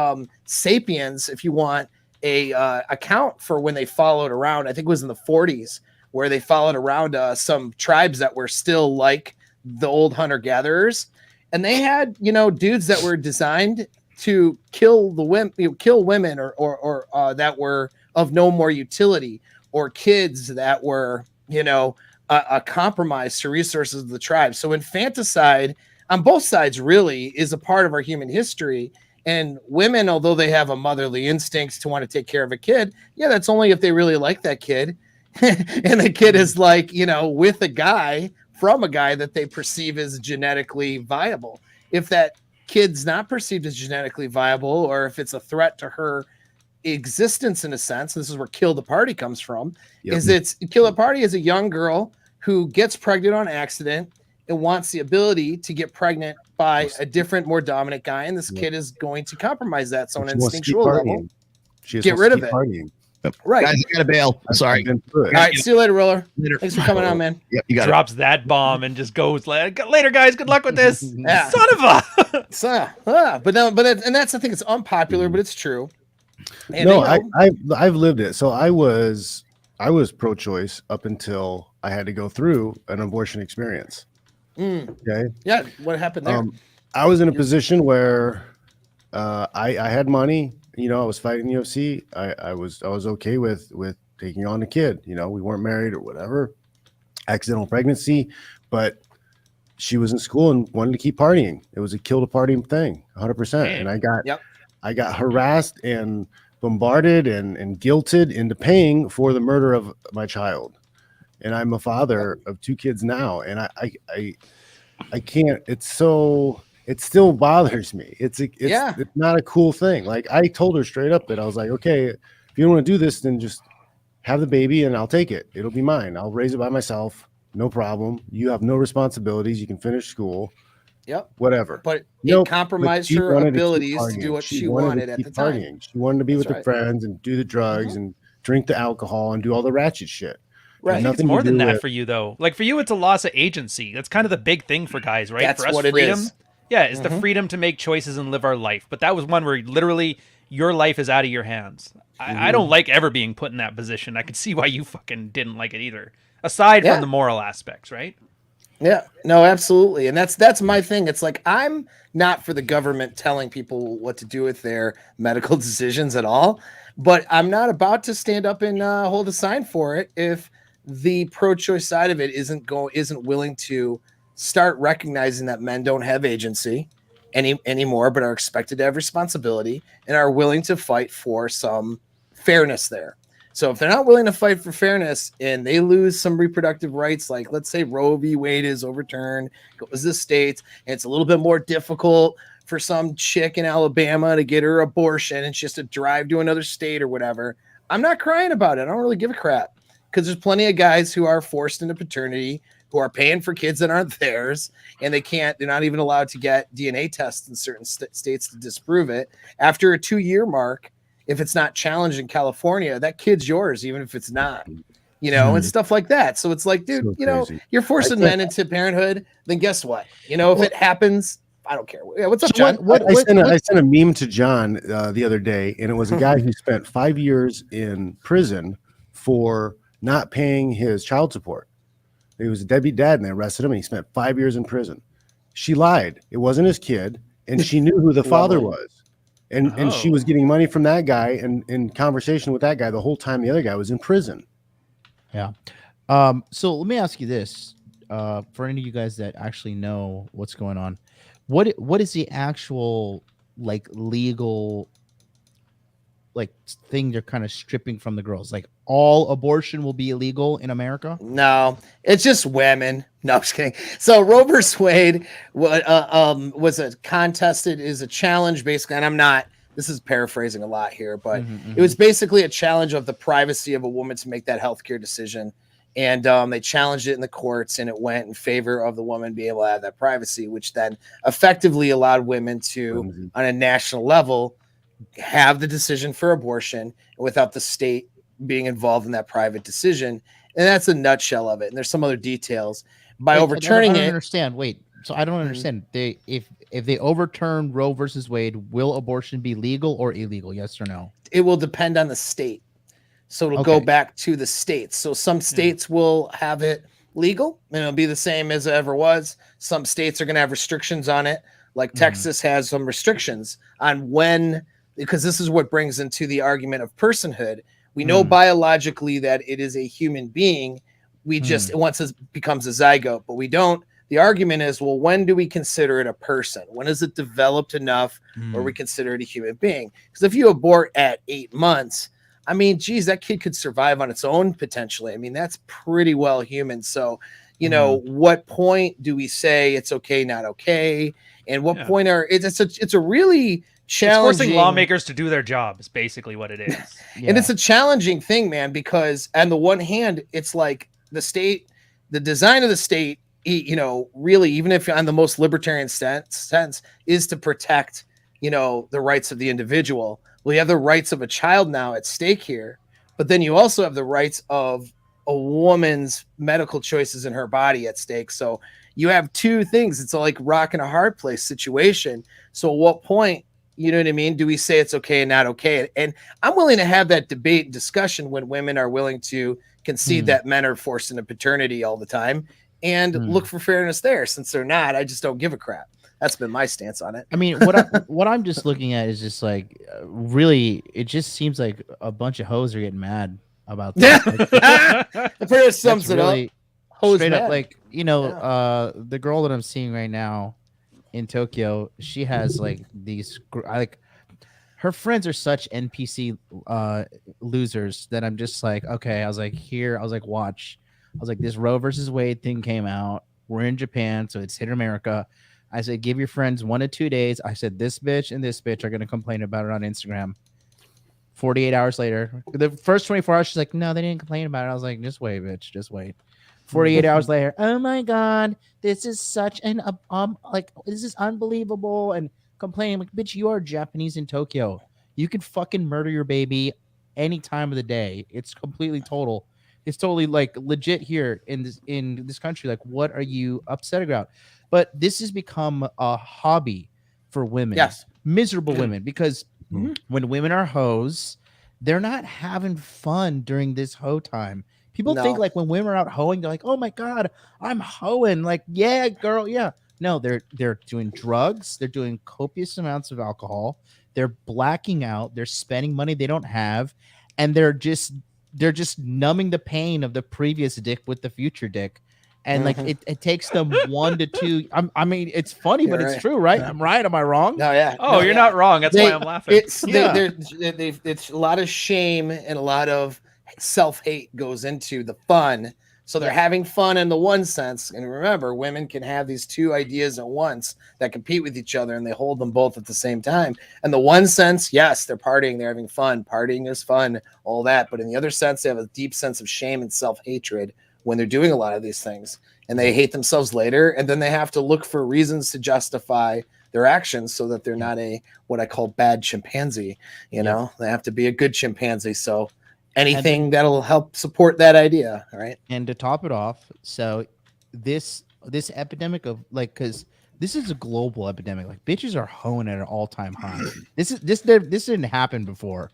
Sapiens if you want a account for when they followed around. I think it was in the 40s where they followed around some tribes that were still like the old hunter-gatherers, and they had dudes that were designed to kill the women, kill women or that were of no more utility, or kids that were a compromise to resources of the tribe. So infanticide on both sides really is a part of our human history. And women, although they have a motherly instincts to want to take care of a kid, that's only if they really like that kid. And the kid is like, with a guy, from a guy that they perceive as genetically viable. If that kid's not perceived as genetically viable, or if it's a threat to her existence in a sense, this is where kill the party comes from, kill the party is a young girl who gets pregnant on accident and wants the ability to get pregnant by a different, more dominant guy, and this kid is going to compromise that. So on an instinctual level, get rid of it. Right. Guys, I gotta bail. I'm sorry. All right, see you later, Roller. Thanks for coming on, man. Yep, you got drops that bomb and just goes later, guys. Good luck with this. Son of a. But that's the thing. It's unpopular, but it's true. And I've lived it. So I was pro-choice up until I had to go through an abortion experience. Okay. Yeah. What happened there? I was in a position where I had money. I was fighting the UFC. I was okay with taking on a kid. We weren't married or whatever. Accidental pregnancy, but she was in school and wanted to keep partying. It was a kill to party thing, 100%. And I got harassed and bombarded and guilted into paying for the murder of my child. And I'm a father of 2 kids now, and I can't. It still bothers me. It's not a cool thing. Like, I told her straight up that I was like, okay, if you don't want to do this, then just have the baby and I'll take it. It'll be mine. I'll raise it by myself. No problem. You have no responsibilities. You can finish school. Yep. Whatever. But it compromised her abilities to do what she wanted at the time. She wanted to be with her friends and do the drugs and drink the alcohol and do all the ratchet shit. Right. It's more than that for you, though. Like, for you, it's a loss of agency. That's kind of the big thing for guys, right? That's for us, what freedom. It is. Yeah, it's the freedom to make choices and live our life. But that was one where literally your life is out of your hands. I don't like ever being put in that position. I could see why you fucking didn't like it either. Aside from the moral aspects, right? Yeah, no, absolutely. And that's my thing. It's like, I'm not for the government telling people what to do with their medical decisions at all, but I'm not about to stand up and hold a sign for it if the pro-choice side of it isn't willing to start recognizing that men don't have agency anymore, but are expected to have responsibility and are willing to fight for some fairness there. So if they're not willing to fight for fairness and they lose some reproductive rights, like let's say Roe v. Wade is overturned, goes to the states, and it's a little bit more difficult for some chick in Alabama to get her abortion and she has to drive to another state or whatever, I'm not crying about it. I don't really give a crap, because there's plenty of guys who are forced into paternity, who are paying for kids that aren't theirs, and they're not even allowed to get DNA tests in certain states to disprove it. After a 2-year mark, if it's not challenged in California, that kid's yours, even if it's not. and stuff like that. So it's like, dude, you're forcing men into parenthood. Then guess what? If it happens, I don't care. Yeah, what's up, John? I sent a meme to John the other day, and it was a guy who spent 5 years in prison for not paying his child support. He was a deadbeat dad, and they arrested him, and he spent 5 years in prison. She lied. It wasn't his kid, and she knew who the father was. And she was getting money from that guy and in conversation with that guy the whole time the other guy was in prison. Yeah. So let me ask you this, for any of you guys that actually know what's going on, what is the actual legal thing they're kind of stripping from the girls? Like, all abortion will be illegal in America? No, it's just women. No, I'm just kidding. So Roe versus Wade was a challenge basically, and this is paraphrasing a lot here, but it was basically a challenge of the privacy of a woman to make that healthcare decision. And they challenged it in the courts, and it went in favor of the woman being able to have that privacy, which then effectively allowed women to, on a national level, have the decision for abortion without the state being involved in that private decision. And that's a nutshell of it. And there's some other details. By overturning I don't understand. Wait, so I don't understand. If they overturn Roe versus Wade, will abortion be legal or illegal? Yes or no? It will depend on the state. So it'll go back to the states. So some states will have it legal, and it'll be the same as it ever was. Some states are going to have restrictions on it. Like Texas has some restrictions on when, because this is what brings into the argument of personhood. We know biologically that it is a human being. We just, once it becomes a zygote, but we don't. The argument is, well, when do we consider it a person? When is it developed enough where we consider it a human being? Because if you abort at 8 months, I mean, geez, that kid could survive on its own potentially. I mean, that's pretty well human. So, what point do we say it's okay, not okay? And what point it's a really challenging. It's forcing lawmakers to do their job is basically what it is. And it's a challenging thing, man, because on the one hand, it's like the design of the state, really, even if on the most libertarian sense, is to protect, the rights of the individual. Well, you have the rights of a child now at stake here, but then you also have the rights of a woman's medical choices in her body at stake. So you have two things. It's like rock and a hard place situation. So at what point, you know what I mean, do we say it's okay and not okay? And I'm willing to have that debate and discussion when women are willing to concede that men are forced into paternity all the time and look for fairness there. Since they're not, I just don't give a crap. That's been my stance on it. I mean, what I'm just looking at is just like, really, it just seems like a bunch of hoes are getting mad about this. It pretty much sums it up. Straight up, like, the girl that I'm seeing right now in Tokyo, she has these her friends are such NPC losers that I'm just like, okay, I was like, watch. I was like, this Roe versus Wade thing came out. We're in Japan, so it's hit America. I said, give your friends 1 to 2 days. I said, this bitch and this bitch are going to complain about it on Instagram. 48 hours later, the first 24 hours, she's like, no, they didn't complain about it. I was like, just wait, bitch, just wait. 48 hours later, oh my God, this is such an, this is unbelievable. And complaining, like, bitch, you are Japanese in Tokyo. You can fucking murder your baby any time of the day. It's completely total. It's totally legit here in this country. Like, what are you upset about? But this has become a hobby for women. Yes. Miserable women, because when women are hoes, they're not having fun during this hoe time. People think when women are out hoeing, they're like, oh my God, I'm hoeing. Like, yeah, girl, yeah. No, they're doing drugs. They're doing copious amounts of alcohol. They're blacking out. They're spending money they don't have. And they're just numbing the pain of the previous dick with the future dick. And it takes them 1 to 2. I mean, it's funny, but it's true, right? I'm right. Am I wrong? No, yeah. Oh, you're not wrong. That's why I'm laughing. It's a lot of shame and a lot of self-hate goes into the fun. So they're having fun in the one sense. And remember, women can have these two ideas at once that compete with each other, and they hold them both at the same time. And the one sense, yes, they're partying, they're having fun. Partying is fun, all that. But in the other sense, they have a deep sense of shame and self-hatred when they're doing a lot of these things, and they hate themselves later. And then they have to look for reasons to justify their actions so that they're not what I call bad chimpanzee. They have to be a good chimpanzee. So anything that'll help support that idea, right? And to top it off, so this epidemic of like, because this is a global epidemic. Like bitches are hoeing at an all-time high. This didn't happen before.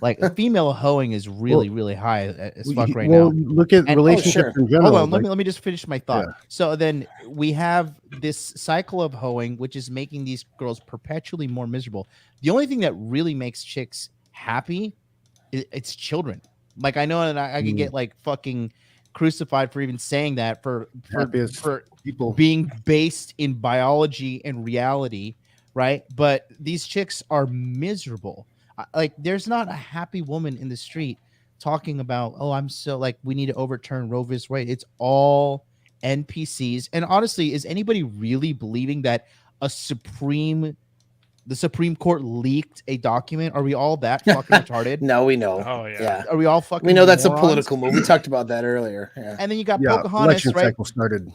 Like female hoeing is really high as fuck right now. Look at relationships in general. Hold on, let me just finish my thought. Yeah. So then we have this cycle of hoeing, which is making these girls perpetually more miserable. The only thing that really makes chicks happy, it's children. Like I know that I can get like fucking crucified for even saying that for people being based in biology and reality, right? But these chicks are miserable. Like there's not a happy woman in the street talking about, oh, I'm so like we need to overturn Roe v. Wade. It's all NPCs. And honestly, is anybody really believing that the Supreme Court leaked a document? Are we all that fucking retarded? No, we know. Oh yeah. Are we all fucking? We know that's morons? A political move. We talked about that earlier. Yeah. And then you got Pocahontas, election right? cycle started.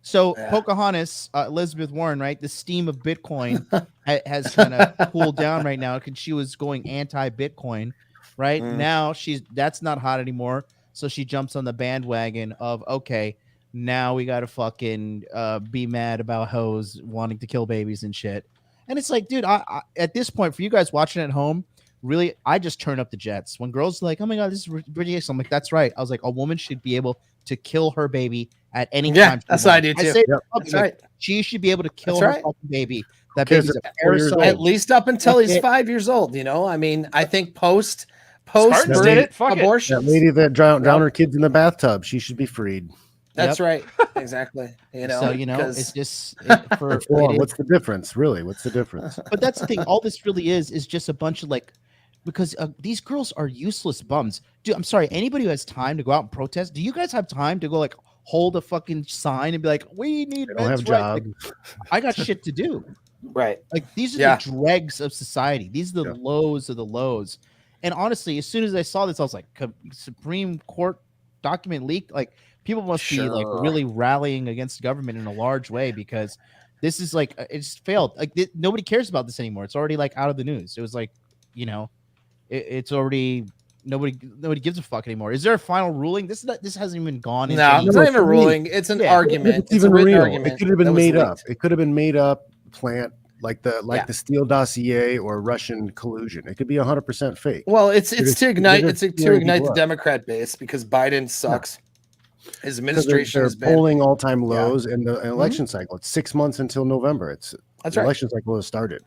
So Pocahontas, Elizabeth Warren, right? The steam of Bitcoin has kind of cooled down right now because she was going anti-Bitcoin, right? Now that's not hot anymore. So she jumps on the bandwagon of, okay, now we got to fucking be mad about hoes wanting to kill babies and shit. And it's like, dude, I at this point, for you guys watching at home, really, I just turn up the jets. When girls are like, oh my God, this is ridiculous. I'm like, that's right. I was like, a woman should be able to kill her baby at any time. Yeah, that's what I do too. That's right. She should be able to kill her fucking baby. That baby's a parasite. At least up until he's 5 years old, you know? I mean, I think post abortion. That lady that drowned her kids in the bathtub, she should be freed. That's right. Exactly. You know, so it's just what's the difference, really? What's the difference? But that's the thing. All this really is just a bunch of like, because these girls are useless bums. Dude, I'm sorry. Anybody who has time to go out and protest, do you guys have time to go like hold a fucking sign and be like, we need men's rights? Like, I got shit to do. Right. Like these are the dregs of society. These are the lows of the lows. And honestly, as soon as I saw this, I was like, Supreme Court document leaked. Like people must be like really rallying against government in a large way because this is like it's failed. Like nobody cares about this anymore. It's already like out of the news. It was like, you know, it's already nobody gives a fuck anymore. Is there a final ruling? This hasn't even gone into it's not even a ruling. It's an argument. It's even a written argument. It could have been made up. It could have been made up plant like the Steele dossier or Russian collusion. It could be 100% fake. Well, it's to ignite the Democrat base because Biden sucks. His administration has been polling all-time lows in the election cycle. It's 6 months until November. The election cycle has started.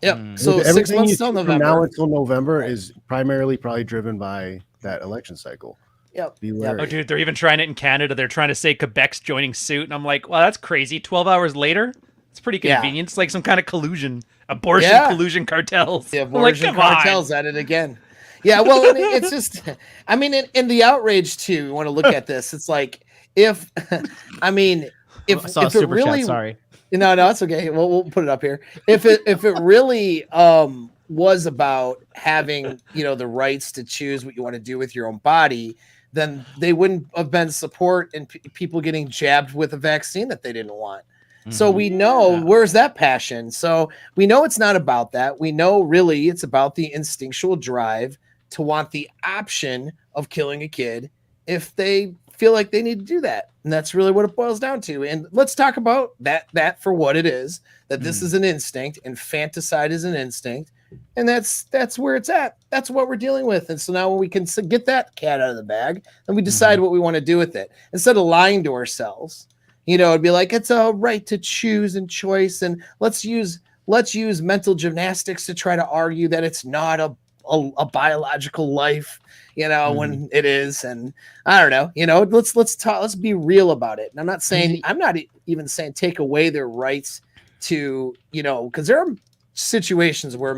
Yep. So 6 months until November. From now until November is primarily probably driven by that election cycle. Yep. Oh, dude, they're even trying it in Canada. They're trying to say Quebec's joining suit, and I'm like, well, that's crazy. 12 hours later, it's pretty convenient. It's like some kind of collusion, abortion collusion cartels. The abortion cartels at it again. Yeah, well, I mean, it's just, I mean, in the outrage too. You want to look at this. It's like if it really, sorry. No, it's okay. We'll put it up here. If it really was about having the rights to choose what you want to do with your own body, then they wouldn't have been support and people getting jabbed with a vaccine that they didn't want. So we know where's that passion. So we know it's not about that. We know really it's about the instinctual drive to want the option of killing a kid if they feel like they need to do that. And that's really what it boils down to. And let's talk about that for what it is, that this is an instinct. Infanticide is an instinct. And that's where it's at. That's what we're dealing with. And so now when we can get that cat out of the bag, then we decide what we want to do with it. Instead of lying to ourselves, it'd be like, it's a right to choose and choice. And let's use mental gymnastics to try to argue that it's not a biological life, when it is. And I don't know, let's be real about it. And I'm not even saying take away their rights to, because there are situations where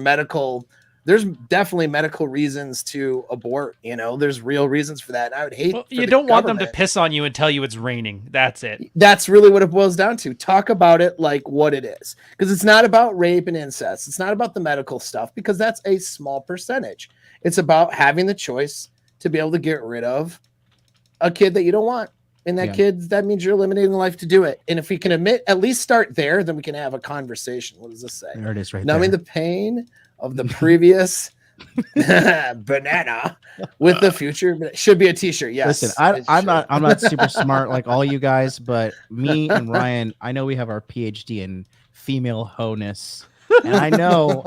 there's definitely medical reasons to abort, there's real reasons for that. And I would hate you don't want them to piss on you and tell you it's raining. That's it. That's really what it boils down to. Talk about it like what it is, because it's not about rape and incest. It's not about the medical stuff, because that's a small percentage. It's about having the choice to be able to get rid of a kid that you don't want. And that means you're eliminating the life to do it. And if we can at least start there, then we can have a conversation. What does this say? There it is right Numbing the pain of the previous Banana with the future should be a t-shirt. Yes. Listen, I'm not super smart like all you guys, but me and Ryan, I know we have our PhD in female wholeness. And I know,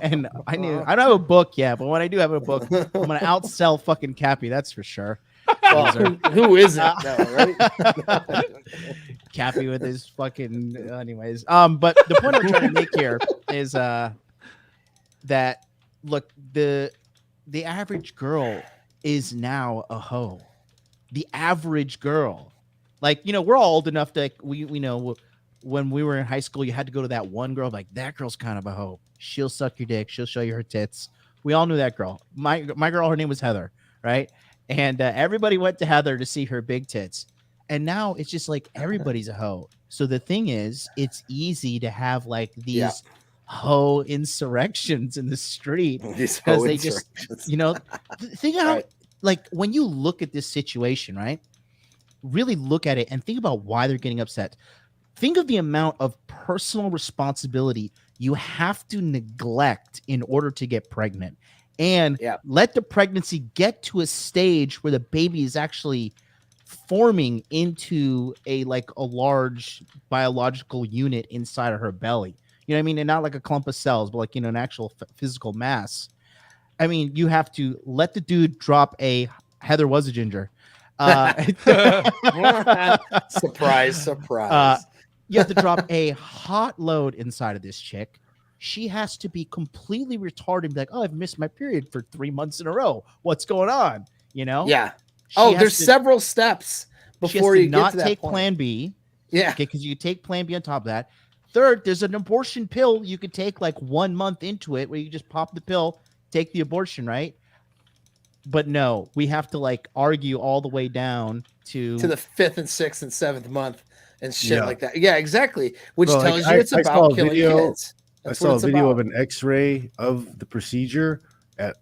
and I don't have a book yet, but when I do have a book, I'm gonna outsell fucking Cappy, that's for sure. Well, who isn't though, right? Cappy with his fucking anyways. But the point I'm trying to make here is that look, the average girl is now a hoe. The average girl. Like, you know, we're all old enough that we know when we were in high school, you had to go to that one girl, like, that girl's kind of a hoe. She'll suck your dick. She'll show you her tits. We all knew that girl. My girl, her name was Heather, right? And everybody went to Heather to see her big tits. And now it's just like everybody's a hoe. So the thing is, it's easy to have like these hoe insurrections in the street because they just, you know, think how like when you look at this situation, right? Really look at it and think about why they're getting upset. Think of the amount of personal responsibility you have to neglect in order to get pregnant, and let the pregnancy get to a stage where the baby is actually forming into a large biological unit inside of her belly. You know what I mean? And not like a clump of cells, but like, you know, an actual physical mass. I mean, you have to let the dude drop a Heather was a ginger. Surprise. You have to drop a hot load inside of this chick. She has to be completely retarded and be like, oh, I've missed my period for 3 months in a row. What's going on? You know? Yeah. There's several steps before you not get to that take point. Plan B. Yeah. Okay, because you take Plan B on top of that. Third, there's an abortion pill you could take like 1 month into it where you just pop the pill, take the abortion, right? But no, we have to like argue all the way down to the 5th and 6th and 7th month and shit like that. Yeah, exactly. Which tells you it's about killing kids. I saw a video of an X-ray of the procedure at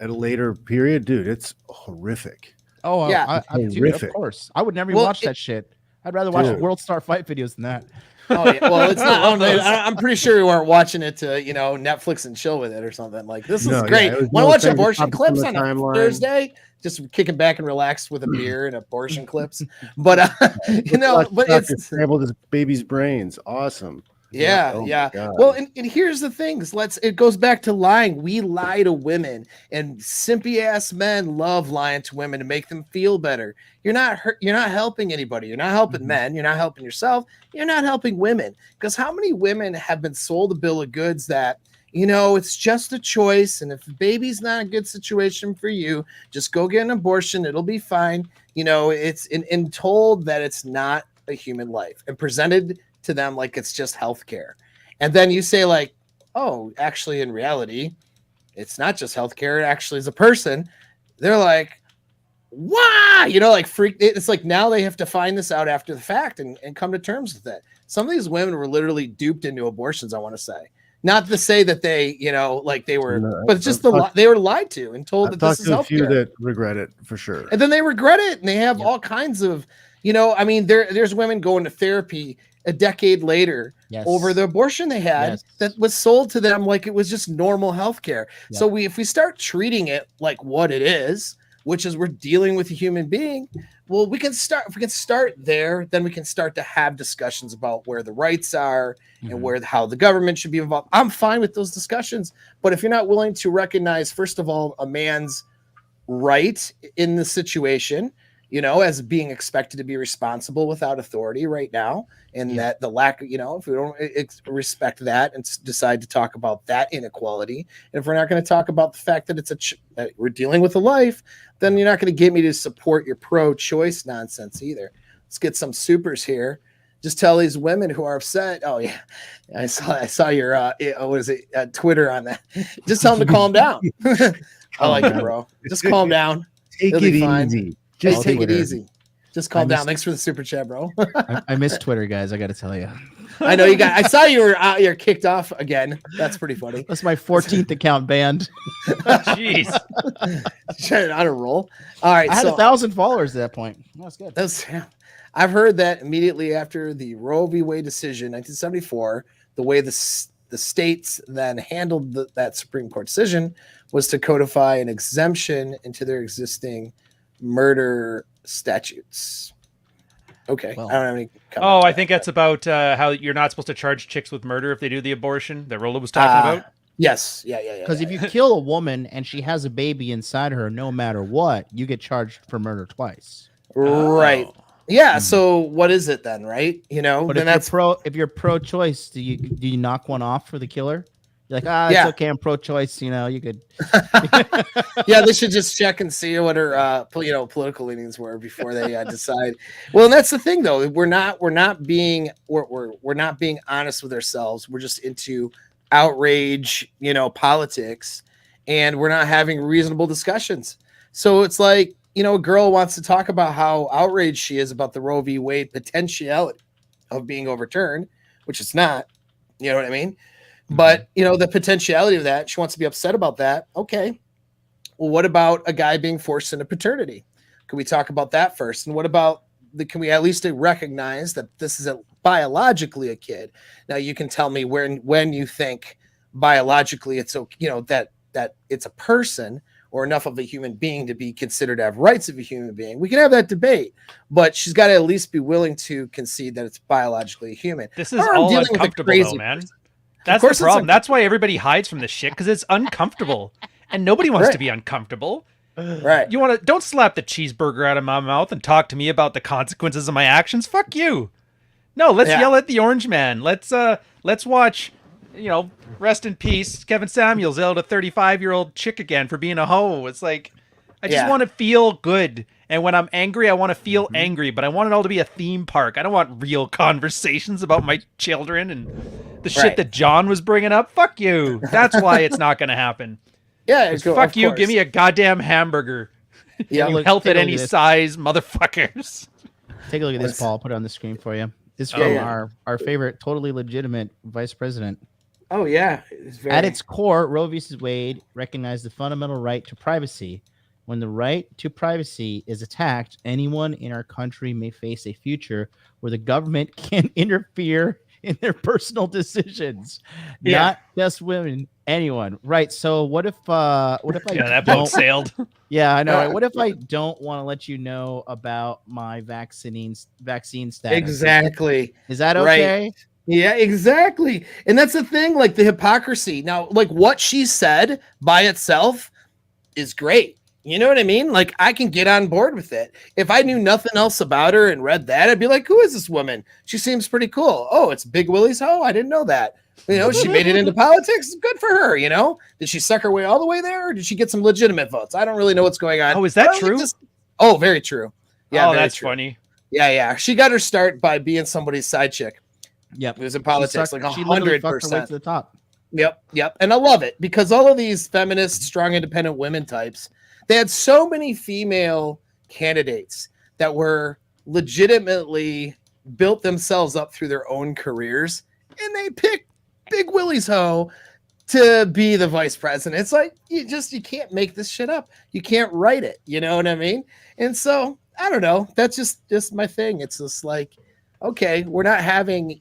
a later period. Dude, it's horrific. Oh, yeah. Dude, of course. I would never even watch that shit. I'd rather watch World Star Fight videos than that. Oh, yeah. Well, it's not. I'm pretty sure we weren't watching it to, you know, Netflix and chill with it or something. Like, this is great. Want to watch abortion clips on a Thursday? Just kicking back and relax with a beer and abortion clips. But, you know, but it's scrambled his baby's brains. Awesome. Yeah. Well, and here's the things. It goes back to lying. We lie to women, and simpy ass men love lying to women to make them feel better. You're not helping anybody. You're not helping men. You're not helping yourself. You're not helping women. Because how many women have been sold a bill of goods that, you know, it's just a choice, and if the baby's not a good situation for you, just go get an abortion. It'll be fine. You know, it's in told that it's not a human life and presented to them like it's just healthcare. And then you say like, oh, actually in reality, it's not just healthcare, it actually is a person. They're like, wow, you know, like freak. It's like now they have to find this out after the fact and come to terms with it. Some of these women were literally duped into abortions, I want to say. Not to say that they, you know, like they were, but it's just they were lied to and told that this is healthcare. I've talked to a few that regret it for sure. And then they regret it, and they have all kinds of, you know, I mean, there's women going to therapy a decade later over the abortion they had that was sold to them like it was just normal healthcare. So if we start treating it like what it is, which is we're dealing with a human being, well, if we can start there, then we can start to have discussions about where the rights are and how the government should be involved. I'm fine with those discussions, but if you're not willing to recognize, first of all, a man's right in the situation, you know, as being expected to be responsible without authority right now, and that the lack of, you know, if we don't respect that and decide to talk about that inequality, and if we're not going to talk about the fact that that we're dealing with a life, then you're not going to get me to support your pro-choice nonsense either. Let's get some supers here. Just tell these women who are upset. Oh yeah, I saw your Twitter on that. Just tell them to calm down. I like it, bro. Just calm down. Take it easy. Just take it easy. Just calm down. Thanks for the super chat, bro. I miss Twitter, guys. I got to tell you. I know you got. I saw you were you're kicked off again. That's pretty funny. That's my 14th account banned. Jeez, trying on a roll. All right, I had 1,000 followers at that point. That's good. I've heard that immediately after the Roe v. Wade decision, 1974, the way the the states then handled that Supreme Court decision was to codify an exemption into their existing murder statutes. Okay. Well, I don't have any comments. I think that's about how you're not supposed to charge chicks with murder if they do the abortion that Rollo was talking about. Yes. Yeah. Because if you kill a woman and she has a baby inside her, no matter what, you get charged for murder twice. Right. Oh. Yeah. So what is it then? Right. You know, but then if you're pro-choice, do you knock one off for the killer? You're like, it's okay, I'm pro-choice. You know, you could. Yeah, they should just check and see what her, political leanings were before they decide. Well, and that's the thing, though. We're not being honest with ourselves. We're just into outrage, politics, and we're not having reasonable discussions. So it's like, a girl wants to talk about how outraged she is about the Roe v. Wade potentiality of being overturned, which it's not. You know what I mean? But, the potentiality of that, she wants to be upset about that. Okay. Well, what about a guy being forced into paternity? Can we talk about that first? And what about can we at least recognize that this isn't biologically a kid? Now you can tell me when you think biologically it's that it's a person or enough of a human being to be considered to have rights of a human being. We can have that debate, but she's got to at least be willing to concede that it's biologically human. This is all uncomfortable, though, man. That's the problem. That's why everybody hides from this shit, because it's uncomfortable, and nobody wants to be uncomfortable. Right? Don't slap the cheeseburger out of my mouth and talk to me about the consequences of my actions. Fuck you. No, let's yell at the orange man. Let's watch. Rest in peace, Kevin Samuels yelled at a 35-year-old chick again for being a hoe. It's like, I just want to feel good. And when I'm angry, I want to feel angry, but I want it all to be a theme park. I don't want real conversations about my children and the shit that John was bringing up. Fuck you. That's why it's not going to happen. Yeah, fuck you. Give me a goddamn hamburger. Yeah, health at any size, motherfuckers. Take a look at this, Paul. I'll put it on the screen for you. This is from our favorite, totally legitimate vice president. Oh, yeah. At its core, Roe v. Wade recognized the fundamental right to privacy. When the right to privacy is attacked, anyone in our country may face a future where the government can interfere in their personal decisions. Not just women, anyone. Right. So what if I that boat sailed? Yeah, I know. What if I don't want to let you know about my vaccine status? Exactly. Is that okay? Right. Yeah, exactly. And that's the thing, like the hypocrisy. Now, like what she said by itself is great. You know what I mean? Like I can get on board with it. If I knew nothing else about her and read that, I'd be like, who is this woman? She seems pretty cool. Oh, it's Big Willie's hoe? I didn't know that. She made it into politics. Good for her, Did she suck her way all the way there, or did she get some legitimate votes? I don't really know what's going on. Oh, is that true? Oh, very true. Yeah, that's funny. Yeah. She got her start by being somebody's side chick. Yep. It was in politics, like 100%. To the top. Yep. And I love it because all of these feminist, strong, independent women types, they had so many female candidates that were legitimately built themselves up through their own careers, and they picked Big Willie's hoe to be the vice president. It's like you can't make this shit up. You can't write it. You know what I mean? And so I don't know. That's just my thing. It's just like, okay, we're not having,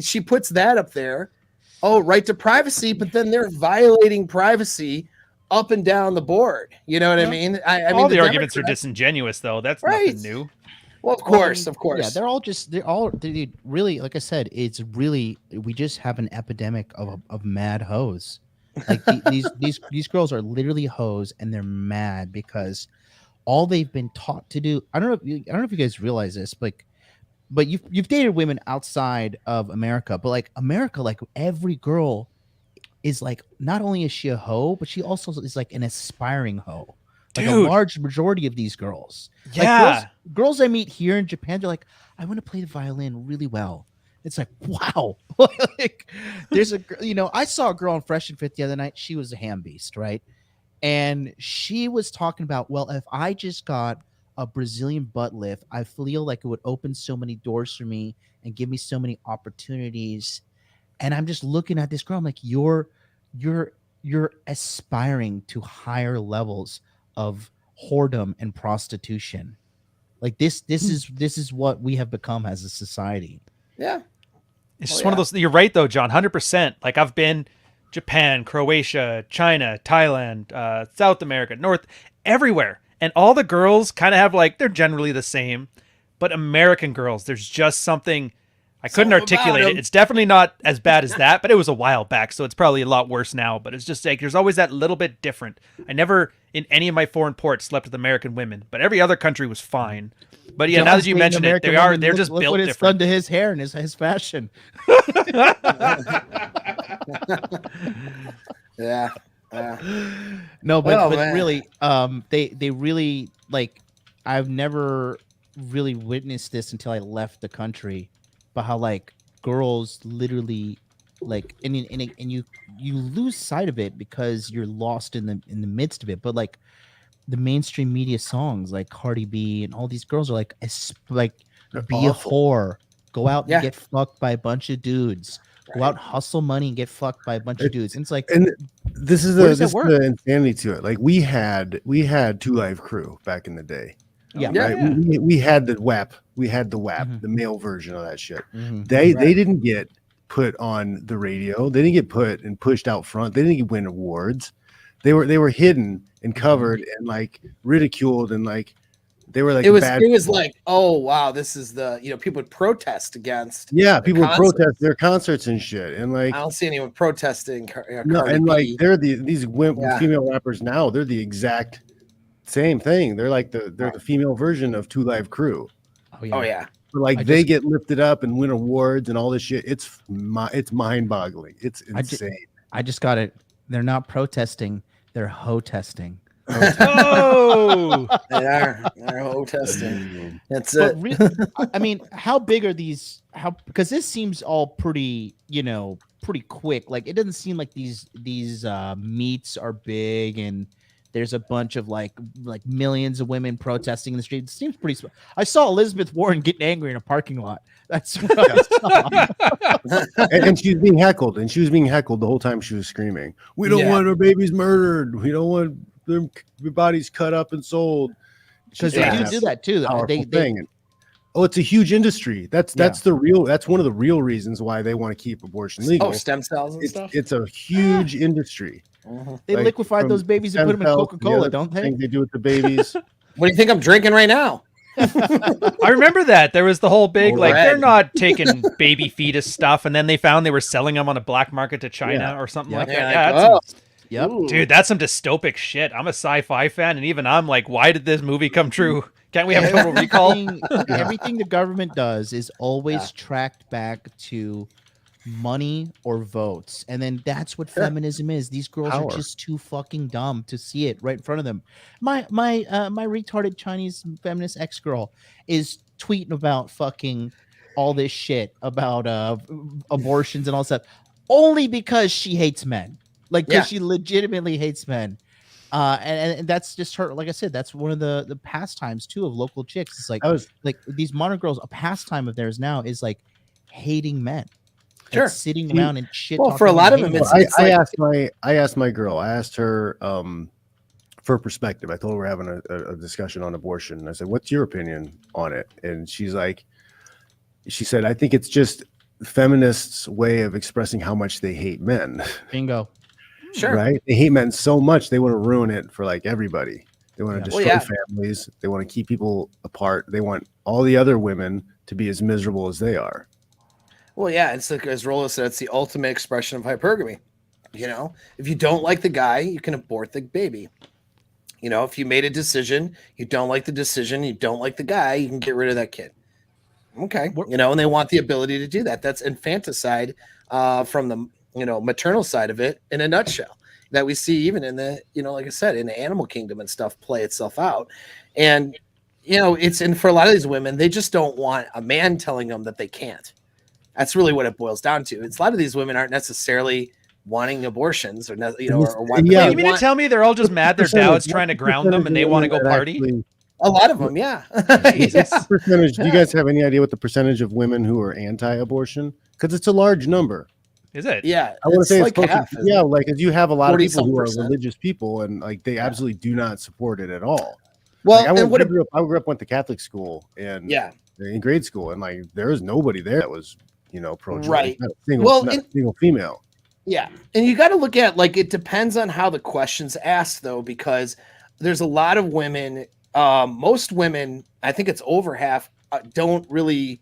she puts that up there. Oh, right to privacy, but then they're violating privacy up and down the board. You know what I mean? I all mean, the arguments are disingenuous, though. That's nothing new. Well, of course. Yeah, they really, like I said, it's really, we just have an epidemic of mad hoes. Like these girls are literally hoes, and they're mad because all they've been taught to do. I don't know if you guys realize this, but you've dated women outside of America, but like America, like every girl is like, not only is she a hoe, but she also is like an aspiring hoe. Like a large majority of these girls. Yeah. Like girls I meet here in Japan, they're like, I want to play the violin really well. It's like, wow. Like there's I saw a girl on Fresh and Fit the other night. She was a ham beast, right? And she was talking about, well, if I just got a Brazilian butt lift, I feel like it would open so many doors for me and give me so many opportunities. And I'm just looking at this girl. I'm like, you're aspiring to higher levels of whoredom and prostitution. Like this is what we have become as a society. Yeah. It's just one of those. You're right though, John. 100%. Like I've been Japan, Croatia, China, Thailand, South America, North, everywhere, and all the girls kind of have like they're generally the same, but American girls, there's just something. I couldn't articulate it. It's definitely not as bad as that, but it was a while back, so it's probably a lot worse now. But it's just like there's always that little bit different. I never, in any of my foreign ports, slept with American women, but every other country was fine. But yeah, now that you mentioned it, they're just built what it's different. done to his hair and his fashion. Yeah. No, but really, they really like. I've never really witnessed this until I left the country. But how like girls literally like and you lose sight of it because you're lost in the midst of it. But like the mainstream media songs like Cardi B and all these girls are like be a whore, go out and get fucked by a bunch of dudes, go out and hustle money and get fucked by a bunch of dudes. And it's like, and this is the insanity to it. Like we had Two Live Crew back in the day. Yeah, right. Yeah. We had the WAP. We had the WAP, the male version of that shit. They didn't get put on the radio. They didn't get put and pushed out front. They didn't win awards. They were hidden and covered and like ridiculed and like they were like it was like, oh wow, this is the people would protest against. Yeah, people would protest their concerts and shit. And like I don't see anyone protesting. No, and like they're these female rappers now. They're the exact same thing. They're like they're the female version of Two Live Crew. Oh yeah. But like they get lifted up and win awards and all this shit. It's mind-boggling. It's insane. I just got it. They're not protesting. They're hoe-testing. Oh, they're hoe-testing. That's but it. Really, I mean, how big are these? Because this seems all pretty, pretty quick. Like it doesn't seem like these meets are big and there's a bunch of like millions of women protesting in the street. It seems pretty. I saw Elizabeth Warren getting angry in a parking lot. That's what I saw. and she was being heckled, the whole time she was screaming. We don't want our babies murdered. We don't want their bodies cut up and sold. Because they do that too. It's a huge industry. That's one of the real reasons why they want to keep abortion legal. Oh, stem cells and stuff. It's a huge industry. They liquefied those babies and put them in Coca-Cola, don't they? They do with the babies. What do you think I'm drinking right now? I remember that there was the whole big they're not taking baby fetus stuff, and then they found they were selling them on a black market to China or something like that. Dude, that's some dystopic shit. I'm a sci-fi fan, and even I'm like, why did this movie come true? Can't we have Total Recall? Everything the government does is always tracked back to money or votes, and then that's what feminism is. These girls are just too fucking dumb to see it right in front of them. My retarded Chinese feminist ex-girl is tweeting about fucking all this shit about abortions and all stuff only because she hates men, because she legitimately hates men. And that's just her. Like I said, that's one of the pastimes too of local chicks. It's like these modern girls. A pastime of theirs now is like hating men. Sure, sitting around and shit. Well, for a lot of them, I asked my girl. I asked her for perspective. I told her we're having a discussion on abortion, and I said, "What's your opinion on it?" And she said, "I think it's just feminists' way of expressing how much they hate men." Bingo. Sure. Right? They hate men so much they want to ruin it for like everybody. They want to destroy families. They want to keep people apart. They want all the other women to be as miserable as they are. Well, yeah, it's like as Rollo said, it's the ultimate expression of hypergamy. If you don't like the guy, you can abort the baby. If you made a decision, you don't like the decision, you don't like the guy, you can get rid of that kid. Okay, and they want the ability to do that. That's infanticide from the maternal side of it in a nutshell. That we see even in the like I said, in the animal kingdom and stuff play itself out, and and for a lot of these women, they just don't want a man telling them that they can't. That's really what it boils down to. It's a lot of these women aren't necessarily wanting abortions or want. You mean to tell me they're all just mad their dad's trying to ground them and they want to go party? A lot of them, yeah. Percentage? Do you guys have any idea what the percentage of women who are anti-abortion? Because it's a large number. Is it? Yeah, I want to say like it's half. Because you have a lot of people who are religious people and like they absolutely do not support it at all. Well, I grew up went to Catholic school and in grade school, and like there was nobody there that was pro-choice. Right. Not a single female. Yeah. And you got to look at, like, it depends on how the question's asked, though, because there's a lot of women, most women, I think it's over half, don't really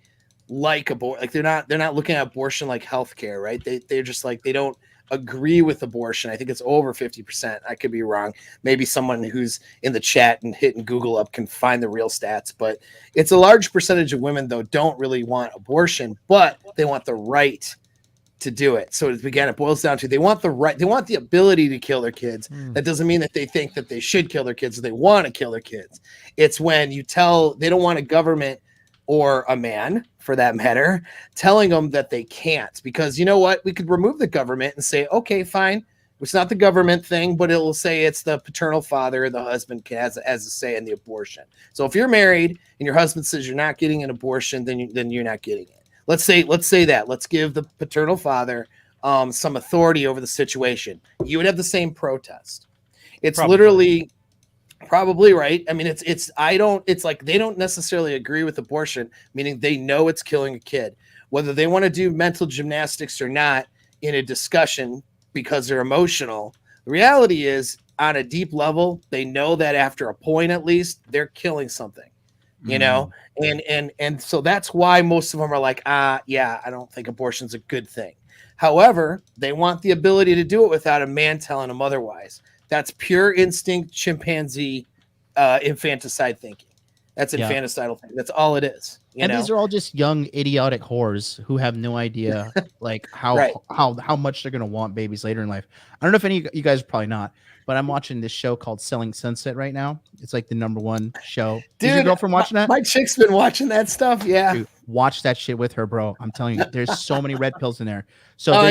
like abortion. Like, they're not looking at abortion like healthcare, right? They're just like, they don't agree with abortion. I think it's over 50%. I could be wrong. Maybe someone who's in the chat and hitting Google up can find the real stats, but it's a large percentage of women, though, don't really want abortion, but they want the right to do it. So again, it boils down to they want the right, they want the ability to kill their kids. That doesn't mean that they think that they should kill their kids or they want to kill their kids. It's when you tell, they don't want a government or a man, for that matter, telling them that they can't. Because you know what? We could remove the government and say, okay, fine. It's not the government thing, but it will say it's the paternal father or the husband has a say in the abortion. So if you're married and your husband says you're not getting an abortion, then you're not getting it. Let's say that. Let's give the paternal father some authority over the situation. You would have the same protest. It's literally probably right. I mean, it's like they don't necessarily agree with abortion, meaning they know it's killing a kid. Whether they want to do mental gymnastics or not in a discussion because they're emotional, the reality is on a deep level, they know that after a point, at least, they're killing something, and so that's why most of them are like, yeah, I don't think abortion's a good thing. However, they want the ability to do it without a man telling them otherwise. That's pure instinct, chimpanzee, infanticide thinking. That's infanticidal thing. That's all it is. These are all just young, idiotic whores who have no idea, like how much they're gonna want babies later in life. I don't know if any of you guys are probably not, but I'm watching this show called Selling Sunset right now. It's like the #1 show. Dude, is your girlfriend watching that? My chick's been watching that stuff. Yeah, dude, watch that shit with her, bro. I'm telling you, there's so many red pills in there. So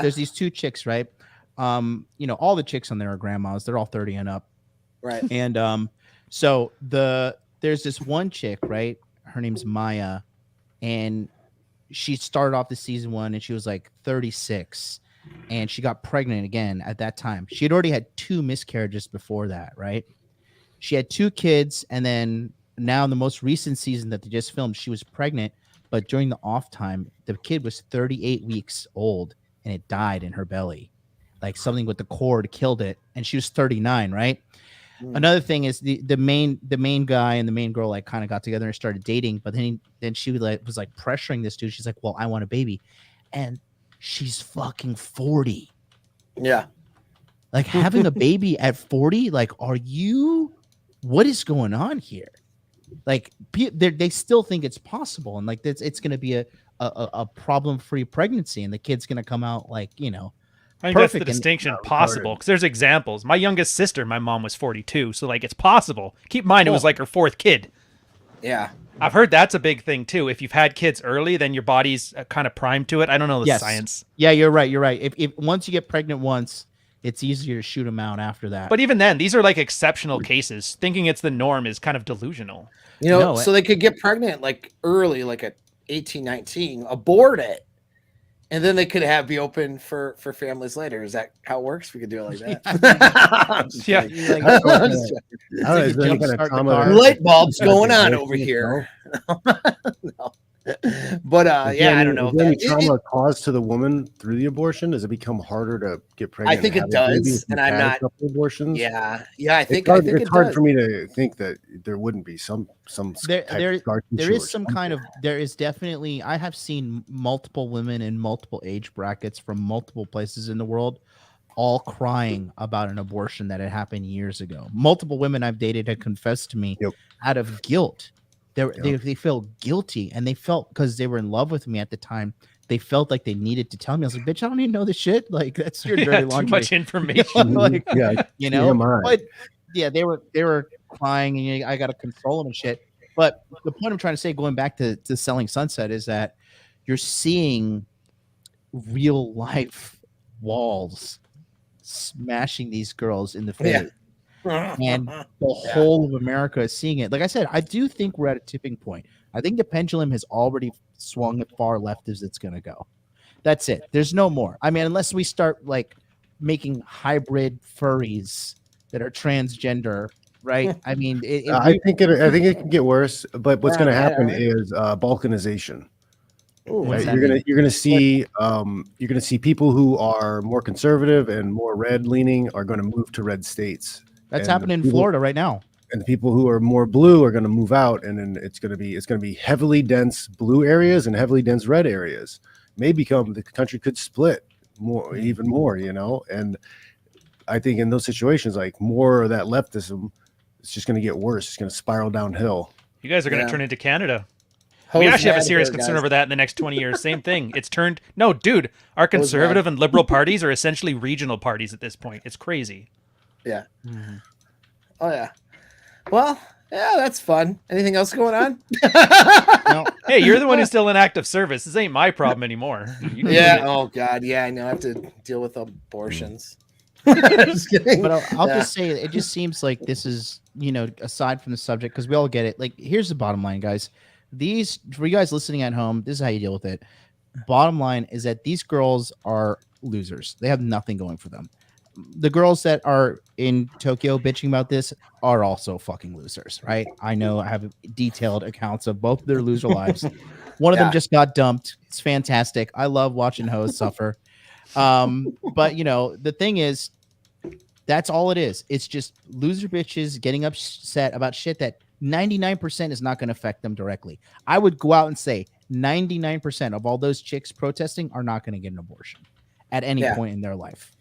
there's these two chicks, right? All the chicks on there are grandmas. They're all 30 and up. Right. And so there's this one chick, right? Her name's Maya, and she started off the season 1 and she was like 36, and she got pregnant again at that time. She had already had 2 miscarriages before that, right? She had 2 kids, and then now in the most recent season that they just filmed, she was pregnant, but during the off time, the kid was 38 weeks old and it died in her belly. Like something with the cord killed it, and she was 39, right? Another thing is the main guy and the main girl like kind of got together and started dating, but then she was like pressuring this dude. She's like, "Well, I want a baby," and she's fucking 40. Yeah, like having a baby at 40. Like, what is going on here? Like, they still think it's possible, and like it's going to be a problem-free pregnancy, and the kid's going to come out like I think that's the distinction possible, because there's examples. My youngest sister, my mom was 42, so like it's possible. Keep in mind, it was like her 4th kid. Yeah. I've heard that's a big thing too. If you've had kids early, then your body's kind of primed to it. I don't know the science. Yeah, you're right. If once you get pregnant once, it's easier to shoot them out after that. But even then, these are like exceptional cases. Thinking it's the norm is kind of delusional. So they could get pregnant like early, like at 18, 19, abort it. And then they could be open for families later. Is that how it works? We could do it like that. Yeah. Light bulbs going on over here. No. But I don't know. Is there any trauma caused to the woman through the abortion? Does it become harder to get pregnant? I think it does, and I'm not. Abortions. Yeah. I think it's hard for me to think that there wouldn't be some. There is definitely. I have seen multiple women in multiple age brackets from multiple places in the world, all crying about an abortion that had happened years ago. Multiple women I've dated had confessed to me out of guilt. They felt guilty, and they felt, because they were in love with me at the time, they felt like they needed to tell me. I was like, bitch, I don't even know this shit. Like, that's your dirty laundry. Too much information. Like, but yeah, they were crying, and I got to console them and shit. But the point I'm trying to say, going back to Selling Sunset, is that you're seeing real life walls smashing these girls in the face. Yeah. And the whole of America is seeing it. Like I said, I do think we're at a tipping point. I think the pendulum has already swung as far left as it's going to go. That's it. There's no more. I mean, unless we start like making hybrid furries that are transgender, right? I mean, I think it can get worse. But what's going to happen is balkanization. Right? You're gonna see people who are more conservative and more red leaning are going to move to red states. That's happening in Florida right now. And the people who are more blue are going to move out, and then it's going to be heavily dense blue areas and heavily dense red areas. The country could split even more, And I think in those situations, like more of that leftism, it's just going to get worse. It's going to spiral downhill. You guys are going to turn into Canada. We actually have a serious concern over that in the next 20 years. Same thing. It's turned. No, dude, our conservative and liberal parties are essentially regional parties at this point. It's crazy. Yeah. Mm-hmm. Oh, yeah. Well, yeah, that's fun. Anything else going on? No. Hey, you're the one who's still in active service. This ain't my problem anymore. Yeah. Oh, God. Yeah, I know. I have to deal with abortions. Just kidding. But I'll just say it just seems like this is, aside from the subject, because we all get it. Like, here's the bottom line, guys. For you guys listening at home, this is how you deal with it. Bottom line is that these girls are losers. They have nothing going for them. The girls that are in Tokyo bitching about this are also fucking losers, right? I know. I have detailed accounts of both their loser lives. One of them just got dumped. It's fantastic. I love watching hoes suffer. But the thing is, that's all it is. It's just loser bitches getting upset about shit that 99% is not going to affect them directly. I would go out and say 99% of all those chicks protesting are not going to get an abortion at any point in their life.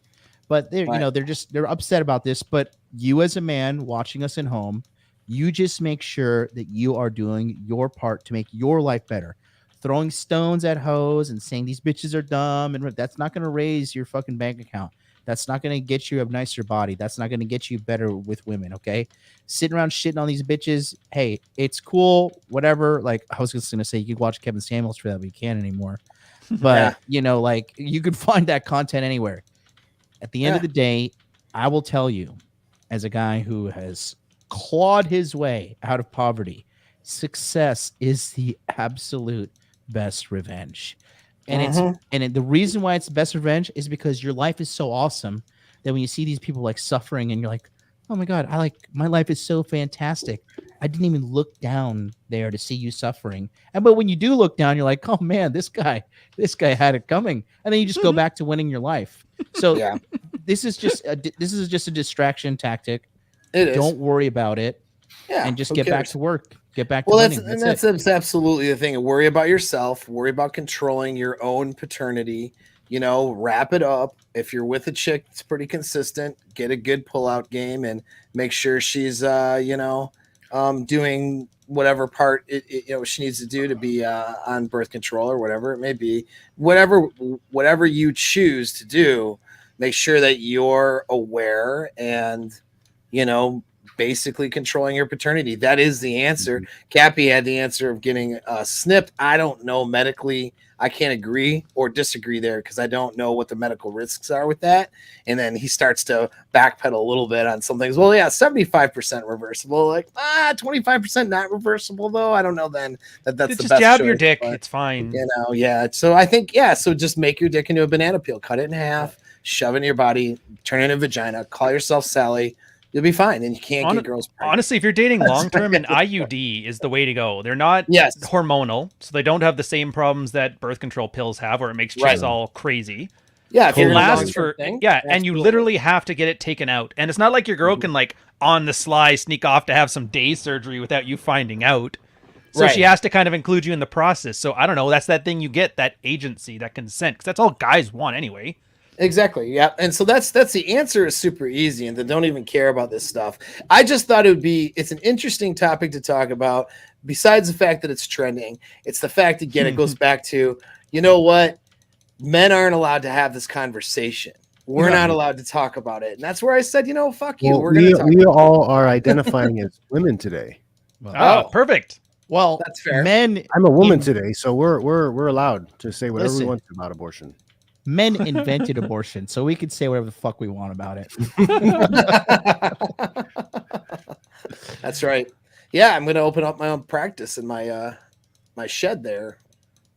But they're upset about this. But you as a man watching us at home, you just make sure that you are doing your part to make your life better. Throwing stones at hoes and saying these bitches are dumb, and that's not going to raise your fucking bank account. That's not going to get you a nicer body. That's not going to get you better with women, okay? Sitting around shitting on these bitches, hey, it's cool, whatever. Like, I was just going to say, you could watch Kevin Samuels for that, but you can't anymore. But, you could find that content anywhere. At the end of the day, I will tell you, as a guy who has clawed his way out of poverty, success is the absolute best revenge. And the reason why it's the best revenge is because your life is so awesome that when you see these people like suffering and you're like, oh my God, my life is so fantastic. I didn't even look down there to see you suffering. But when you do look down, you're like, oh man, this guy had it coming. And then you just go back to winning your life. So this is just a distraction tactic. Don't worry about it. Yeah, and just get back to work. Get back to winning. That's absolutely the thing. Worry about yourself. Worry about controlling your own paternity. Wrap it up. If you're with a chick that's pretty consistent, get a good pull-out game and make sure she's, doing whatever part she needs to do to be on birth control or whatever it may be. Whatever you choose to do, make sure that you're aware and, basically controlling your paternity. That is the answer. Cappy had the answer of getting snipped. I don't know medically. I can't agree or disagree there because I don't know what the medical risks are with that. And then he starts to backpedal a little bit on some things. Well, yeah, 75% reversible. Like 25% not reversible though. I don't know. Then that's the just best jab choice, your dick. but, it's fine. So I think so just make your dick into a banana peel. Cut it in half. Shove it in your body. Turn it into a vagina. Call yourself Sally. You'll be fine, and you can't get girls pregnant. Honestly, if you're dating long-term, an IUD is the way to go. They're not hormonal, so they don't have the same problems that birth control pills have, where it makes chicks all crazy. Yeah, it lasts for and you literally have to get it taken out. And it's not like your girl can on the sly sneak off to have some day surgery without you finding out. So she has to kind of include you in the process. So I don't know. That's that thing you get, that agency, that consent, because that's all guys want anyway. Exactly. Yeah. And so that's the answer is super easy, and they don't even care about this stuff. I just thought it's an interesting topic to talk about. Besides the fact that it's trending, it's the fact, again, it goes back to, what? Men aren't allowed to have this conversation. We're not allowed to talk about it. And that's where I said, fuck you. We all are identifying as women today. Perfect. Well, that's fair. Men, I'm a woman today, so we're allowed to say whatever we want about abortion. Men invented abortion, so we could say whatever the fuck we want about it. That's right. Yeah, I'm going to open up my own practice in my my shed there.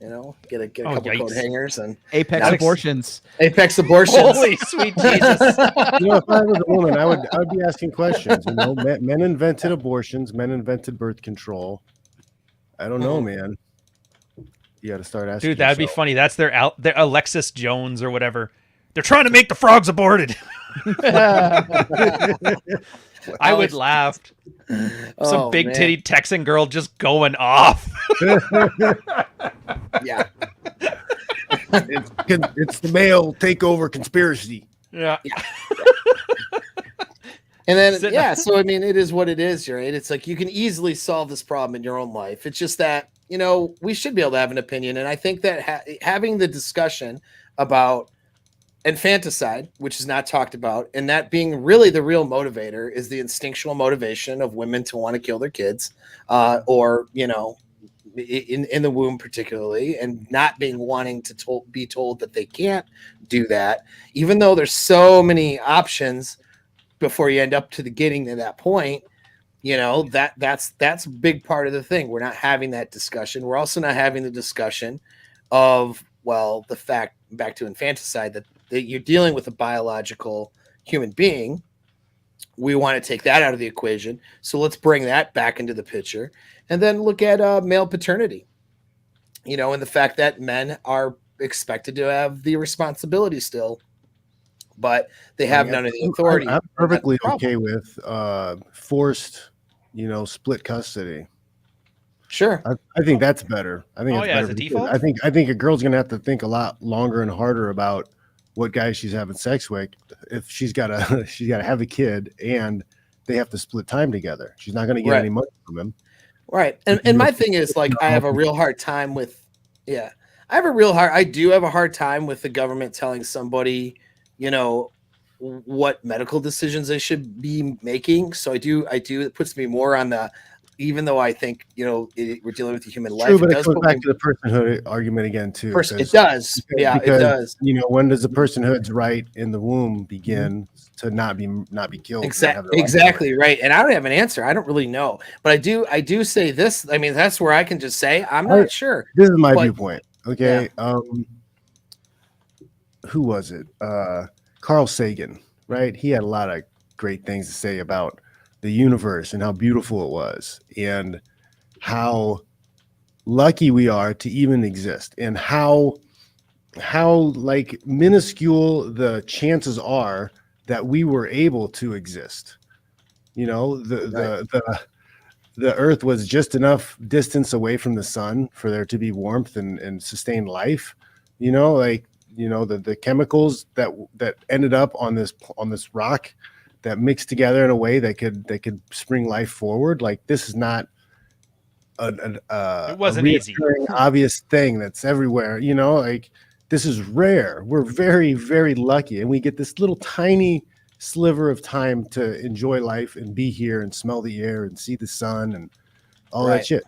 Get a couple coat hangers and Apex abortions. Apex abortions. Holy sweet Jesus! If I was a woman, I would be asking questions. Men invented abortions. Men invented birth control. I don't know, man. You got to start asking. Dude, that'd be funny. That's their Alexis Jones or whatever. They're trying to make the frogs aborted. I would laugh. Some big titty Texan girl just going off. Yeah. It's the male takeover conspiracy. Yeah. And then, so I mean, it is what it is, right? It's like you can easily solve this problem in your own life. It's just that, you know, we should be able to have an opinion. And I think that having the discussion about infanticide, which is not talked about, and that being really the real motivator is the instinctual motivation of women to want to kill their kids, or, you know, in the womb particularly, and not being wanting to be told that they can't do that, even though there's so many options before you end up to getting to that point. You know, that's a big part of the thing. We're not having that discussion. We're also not having the discussion of, well, the fact, back to infanticide, that you're dealing with a biological human being. We want to take that out of the equation. So let's bring that back into the picture, and then look at male paternity, you know, and the fact that men are expected to have the responsibility still, but they have none of the authority. I'm perfectly okay with forced, you know, split custody. Sure. I think that's better. I think as a default? I think a girl's gonna have to think a lot longer and harder about what guy she's having sex with if she's gotta have a kid and they have to split time together. She's not gonna get any money from him. Right. And my thing is, like, I have a real hard time with I do have a hard time with the government telling somebody, you know, what medical decisions they should be making. So I do. It puts me more on the, even though I think, you know, we're dealing with a human life. True, but it goes back to the personhood argument again too. It does. Yeah, it does. You know, when does the personhood's right in the womb begin to not be killed? Exactly right. And I don't have an answer. I don't really know, but I do say this. I mean, that's where I can just say I'm not sure. This is my viewpoint. Okay. Yeah. Who was it? Carl Sagan, right? He had a lot of great things to say about the universe and how beautiful it was and how lucky we are to even exist and how like minuscule the chances are that we were able to exist. You know, the earth was just enough distance away from the sun for there to be warmth and sustain life, you know, like, you know, the chemicals that ended up on this rock that mixed together in a way that could spring life forward. Like, this is not it wasn't easy, obvious thing that's everywhere, you know, like, this is rare. We're very, very lucky, and we get this little tiny sliver of time to enjoy life and be here and smell the air and see the sun and all that shit.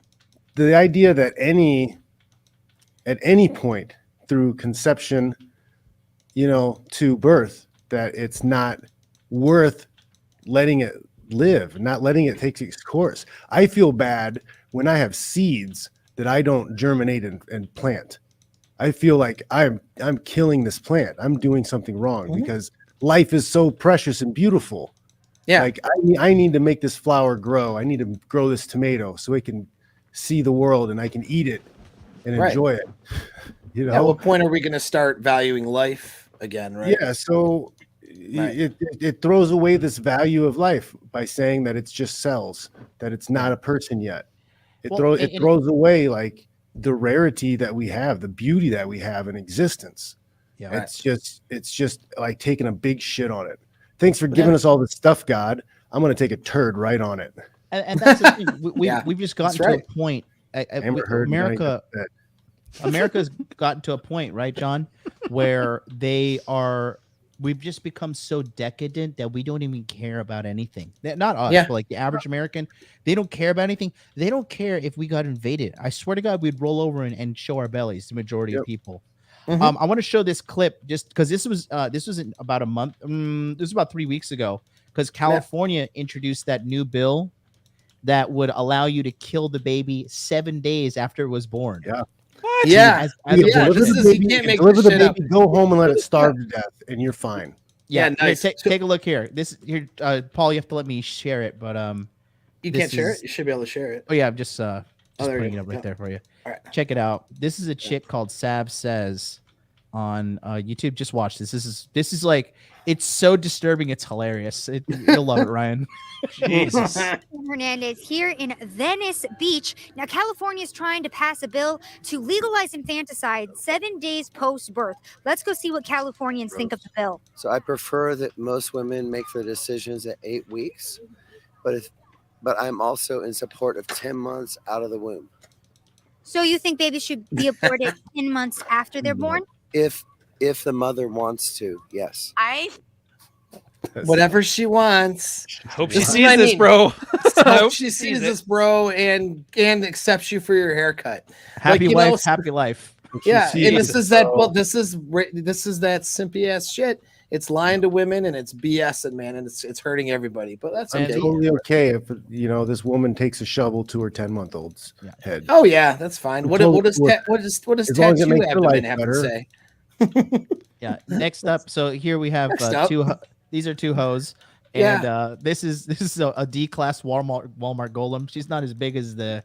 The idea that at any point through conception, you know, to birth, that it's not worth letting it live, not letting it take its course. I feel bad when I have seeds that I don't germinate and plant. I feel like I'm killing this plant. I'm doing something wrong because life is so precious and beautiful. Yeah. Like, I need to make this flower grow. I need to grow this tomato so it can see the world and I can eat it and enjoy it. You know, at what point are we going to start valuing life again? Right. Yeah. So it throws away this value of life by saying that it's just cells, that it's not a person yet. It throws away like the rarity that we have, the beauty that we have in existence. Yeah. It's just like taking a big shit on it. Thanks for giving us all this stuff, God. I'm going to take a turd right on it. And that's the thing. We've just gotten to a point. America's gotten to a point, right, John, where we've just become so decadent that we don't even care about anything. Not us, but like the average American, they don't care about anything. They don't care if we got invaded. I swear to God, we'd roll over and show our bellies, the majority of people. I want to show this clip just because this was about a month. This was about 3 weeks ago, because California introduced that new bill that would allow you to kill the baby 7 days after it was born. Yeah. What? Yeah. You can't make deliver the baby, go home and let it starve to death, and you're fine. Yeah, nice. Here, take a look here. Here, Paul, you have to let me share it, but you can't share it. You should be able to share it. Oh yeah, I'm just putting it up right there for you. Check it out. This is a chick called Sav Says on YouTube. Just watch this. This is like, it's so disturbing. It's hilarious. You'll love it, Ryan. Jesus. Hernandez here in Venice Beach. Now, California is trying to pass a bill to legalize infanticide 7 days post-birth. Let's go see what Californians think of the bill. So I prefer that most women make their decisions at 8 weeks, but I'm also in support of 10 months out of the womb. So you think babies should be aborted 10 months after they're born? If the mother wants to, yes. Whatever she wants. Hope she sees this, bro. Hope she sees this, bro, and accepts you for your haircut. Happy wife, happy life. Yeah, and this is that. Well, this is that simpy ass shit. It's lying to women and it's BSing, man, and it's hurting everybody. But that's okay. It's totally okay if this woman takes a shovel to her 10-month-old's head. Oh yeah, that's fine. What does tattoo abdomen have to say? Yeah. Next up, so here we have these are two hoes, and this is a D-class Walmart golem. She's not as big as the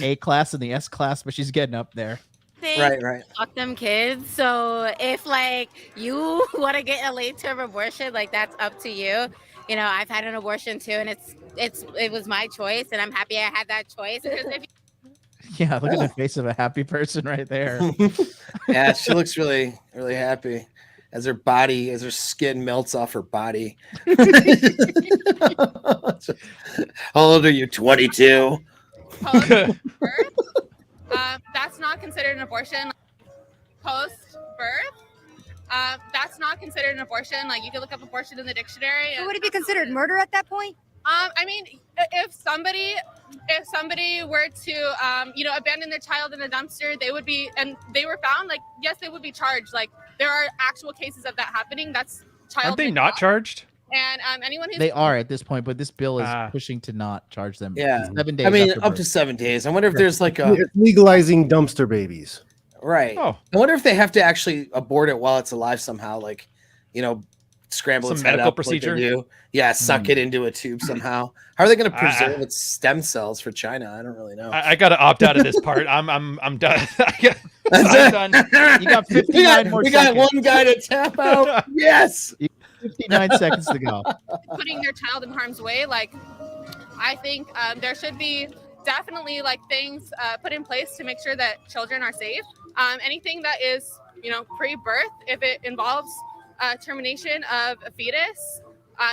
A class and the S class, but she's getting up there. Right. Fuck them kids. So if like you want to get a late-term abortion, like that's up to you. You know, I've had an abortion too, and it was my choice, and I'm happy I had that choice. Yeah, look at the face of a happy person right there. Yeah, she looks really, really happy as her skin melts off her body. How old are you? 22. That's not considered an abortion. Post-birth, that's not considered an abortion. Like you can look up abortion in the dictionary. So would it be considered murder at that point? I mean, if somebody were to, abandon their child in a dumpster, they were found, like, yes, they would be charged. Like, there are actual cases of that happening. That's child. Aren't they not charged? And anyone who's... They are at this point, but this bill is pushing to not charge them. Yeah. 7 days. I mean, up to 7 days. I wonder if there's like It's legalizing dumpster babies. Right. Oh. I wonder if they have to actually abort it while it's alive somehow, like, scramble Some its head medical up procedure. like they do. Yeah, suck it into a tube somehow. How are they going to preserve its stem cells for China? I don't really know. I got to opt out of this part. I'm done. I'm done. You got 59 more seconds. We got one guy to tap out. Yes. 59 seconds to go. Putting their child in harm's way, like, I think there should be definitely like things put in place to make sure that children are safe. Anything that is, pre-birth, if it involves termination of a fetus,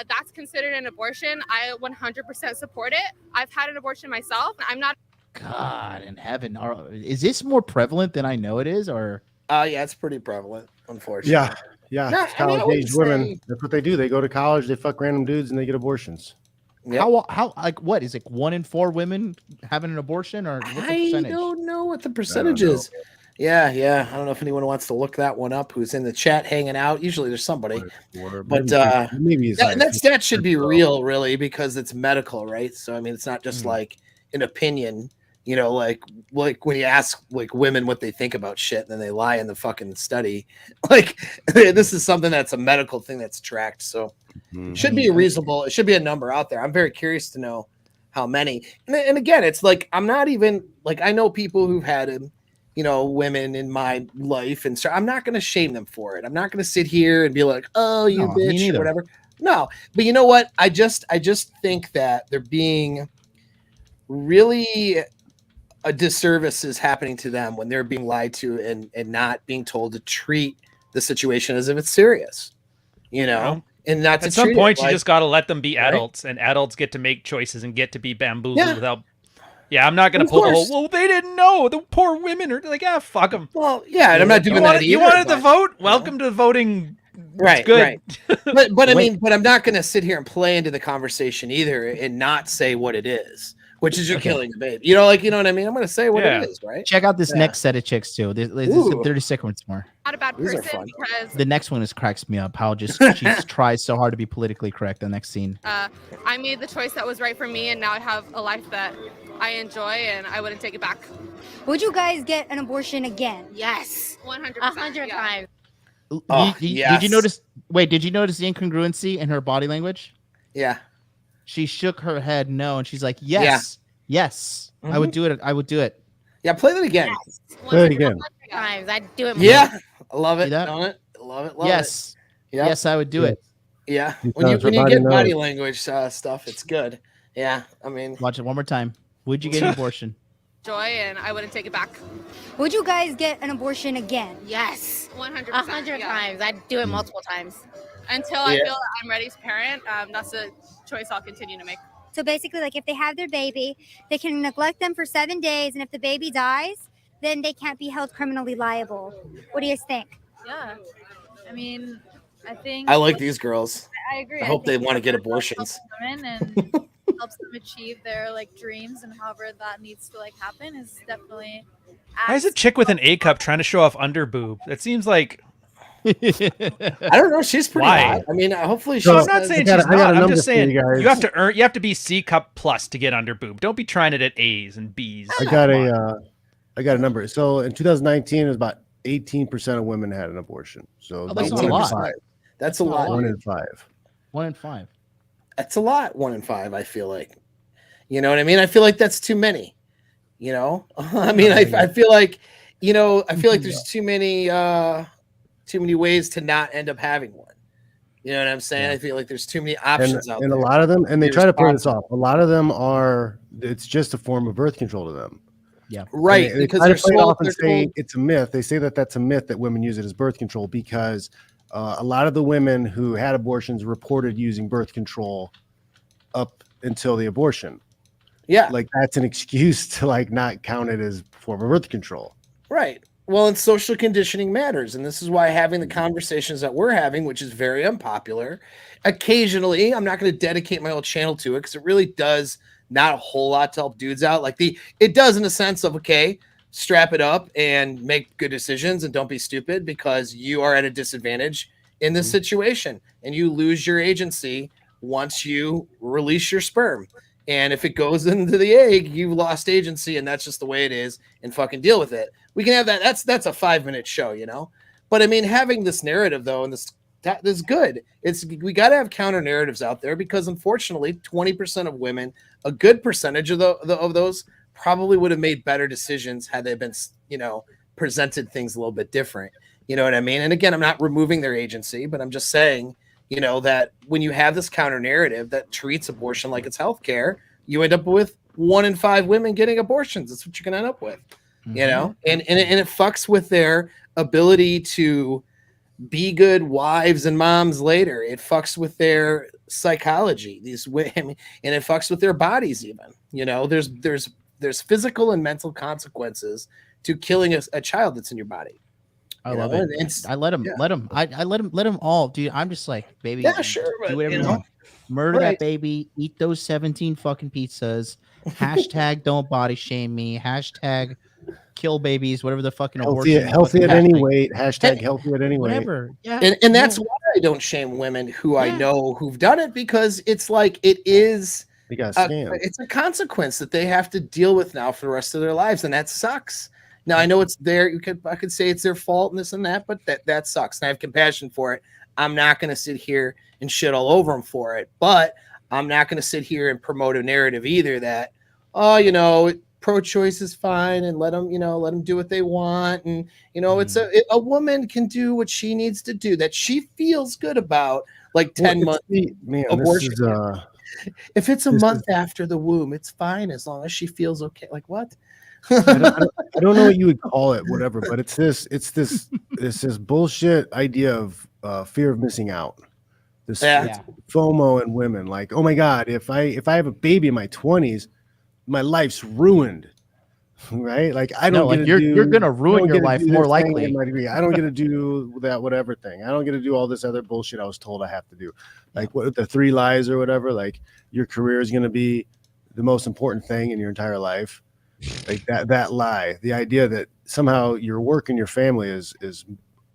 that's considered an abortion. I 100% support it. I've had an abortion myself. I'm not. God in heaven, is this more prevalent than I know it is, or? Yeah, it's pretty prevalent, unfortunately. Yeah. No, college-age women. That's what they do. They go to college, they fuck random dudes, and they get abortions. Yep. How like what is it? 1 in 4 women having an abortion, or what's the percentage? I don't know what the percentage is. Yeah. I don't know if anyone wants to look that one up. Who's in the chat hanging out? Usually there's somebody, but maybe that stat should be real, really, because it's medical, right? So I mean, it's not just like an opinion. Like when you ask like women what they think about shit, and then they lie in the fucking study. Like this is something that's a medical thing that's tracked. So it should be reasonable. It should be a number out there. I'm very curious to know how many. And again, it's like I'm not even like I know people who've had women in my life, and so I'm not going to shame them for it. I'm not going to sit here and be like, "Oh, you bitch," or whatever. No, but you know what? I just think that they're being really a disservice is happening to them when they're being lied to and not being told to treat the situation as if it's serious, and not to at some point you just got to let them be adults, and adults get to make choices and get to be bamboozled without. Yeah, I'm not going to pull the whole, well, they didn't know. The poor women are like, fuck them. Well, yeah, and I'm not doing that either. You wanted to vote? Welcome to voting. Right, good. Right. But I mean, but I'm not going to sit here and play into the conversation either and not say what it is, which is you're killing a baby. You know what I mean? I'm going to say what it is, right? Check out this next set of chicks too. This is 30 seconds more. Not a bad person because the next one cracks me up. How she tries so hard to be politically correct. The next scene. I made the choice that was right for me, and now I have a life that I enjoy, and I wouldn't take it back. Would you guys get an abortion again? Yes, 100%. 100 times. Did you notice? Wait, did you notice the incongruency in her body language? Yeah. She shook her head no, and she's like, "Yes, yes, I would do it. I would do it." Yeah, play that again. Yes. Play it again. Times. I'd do it. Yeah, I love it. See that? Don't it? Love it. Love Yes. it. Yep. Yes, I would do it. Yeah. Because When her you body get body knows. language stuff, it's good. Yeah. I mean, Watch it one more time. Would you get an abortion? Joy, and I wouldn't take it back. Would you guys get an abortion again? Yes. 100%. 100 times. I'd do it multiple times. Until I feel that I'm ready to parent, that's a choice I'll continue to make. So basically, like if they have their baby, they can neglect them for 7 days, and if the baby dies, then they can't be held criminally liable. What do you guys think? Yeah. I mean, I think I like these girls. I agree. I hope they think want to get that helps abortions. women and helps them achieve their like dreams, and however that needs to like happen is definitely. Why is a chick with an A cup trying to show off under boob? That seems like. I don't know. She's pretty Why? hot. I mean, hopefully she's. No, I'm not saying she's not. I'm just saying you guys. you have to earn. You have to be C cup plus to get under boob. Don't be trying it at A's and B's. I got a number. So in 2019, it was about 18% of women had an abortion. So that's about not a one in lot. five. That's a lot. 1 in 5. 1 in 5. That's a lot. 1 in 5. I feel like. You know what I mean? I feel like that's too many. You know, I mean, I feel like, you know, I feel like there's too many ways to not end up having one. You know what I'm saying? I feel like there's too many options out there. And a lot of them, and they try to play this off. A lot of them it's just a form of birth control to them. Yeah. Right. They try to play it off and say it's a myth. They say that that's a myth that women use it as birth control because a lot of the women who had abortions reported using birth control up until the abortion. Yeah. Like that's an excuse to like not count it as form of birth control. Right. Well, and social conditioning matters. And this is why having the conversations that we're having, which is very unpopular, occasionally, I'm not going to dedicate my whole channel to it because it really does not a whole lot to help dudes out. Like it does in a sense of, okay, strap it up and make good decisions and don't be stupid because you are at a disadvantage in this situation and you lose your agency once you release your sperm. And if it goes into the egg, you've lost agency, and that's just the way it is. And fucking deal with it. We can have that. That's a 5-minute show, you know. But I mean, having this narrative though, and this is good. We got to have counter narratives out there because unfortunately, 20% of women, a good percentage of those, probably would have made better decisions had they been, you know, presented things a little bit different. You know what I mean? And again, I'm not removing their agency, but I'm just saying, you know, that when you have this counter narrative that treats abortion like it's healthcare, you end up with 1 in 5 women getting abortions. That's what you're going to end up with, you know, and it fucks with their ability to be good wives and moms later. It fucks with their psychology, these women, and it fucks with their bodies even. You know, there's physical and mental consequences to killing a child that's in your body. I love it. I let him. I let him all, dude. I'm just like, baby. Yeah, sure. Do whatever you want. Murder that baby. Eat those 17 fucking pizzas. Hashtag don't body shame me. Hashtag kill babies. Whatever the fucking healthy at any weight. Hashtag healthy at any weight. Whatever. Yeah. And that's why I don't shame women who I know who've done it because it's like it is. It's a consequence that they have to deal with now for the rest of their lives, and that sucks. Now I know it's there. I could say it's their fault and this and that, but that sucks. And I have compassion for it. I'm not going to sit here and shit all over them for it, but I'm not going to sit here and promote a narrative either that, oh, you know, pro-choice is fine and let them do what they want. And, you know, it's a woman can do what she needs to do that she feels good about, like 10 months abortion. If it's a month after the womb, it's fine as long as she feels okay. Like what? I don't know what you would call it, whatever, but it's this bullshit idea of fear of missing out. This FOMO in women, like, oh my God, if I have a baby in my 20s, my life's ruined. Right? Like you're gonna ruin your life more likely. I don't get to do that whatever thing. I don't get to do all this other bullshit I was told I have to do. Like what the 3 lies or whatever, like your career is gonna be the most important thing in your entire life. Like that lie, the idea that somehow your work and your family is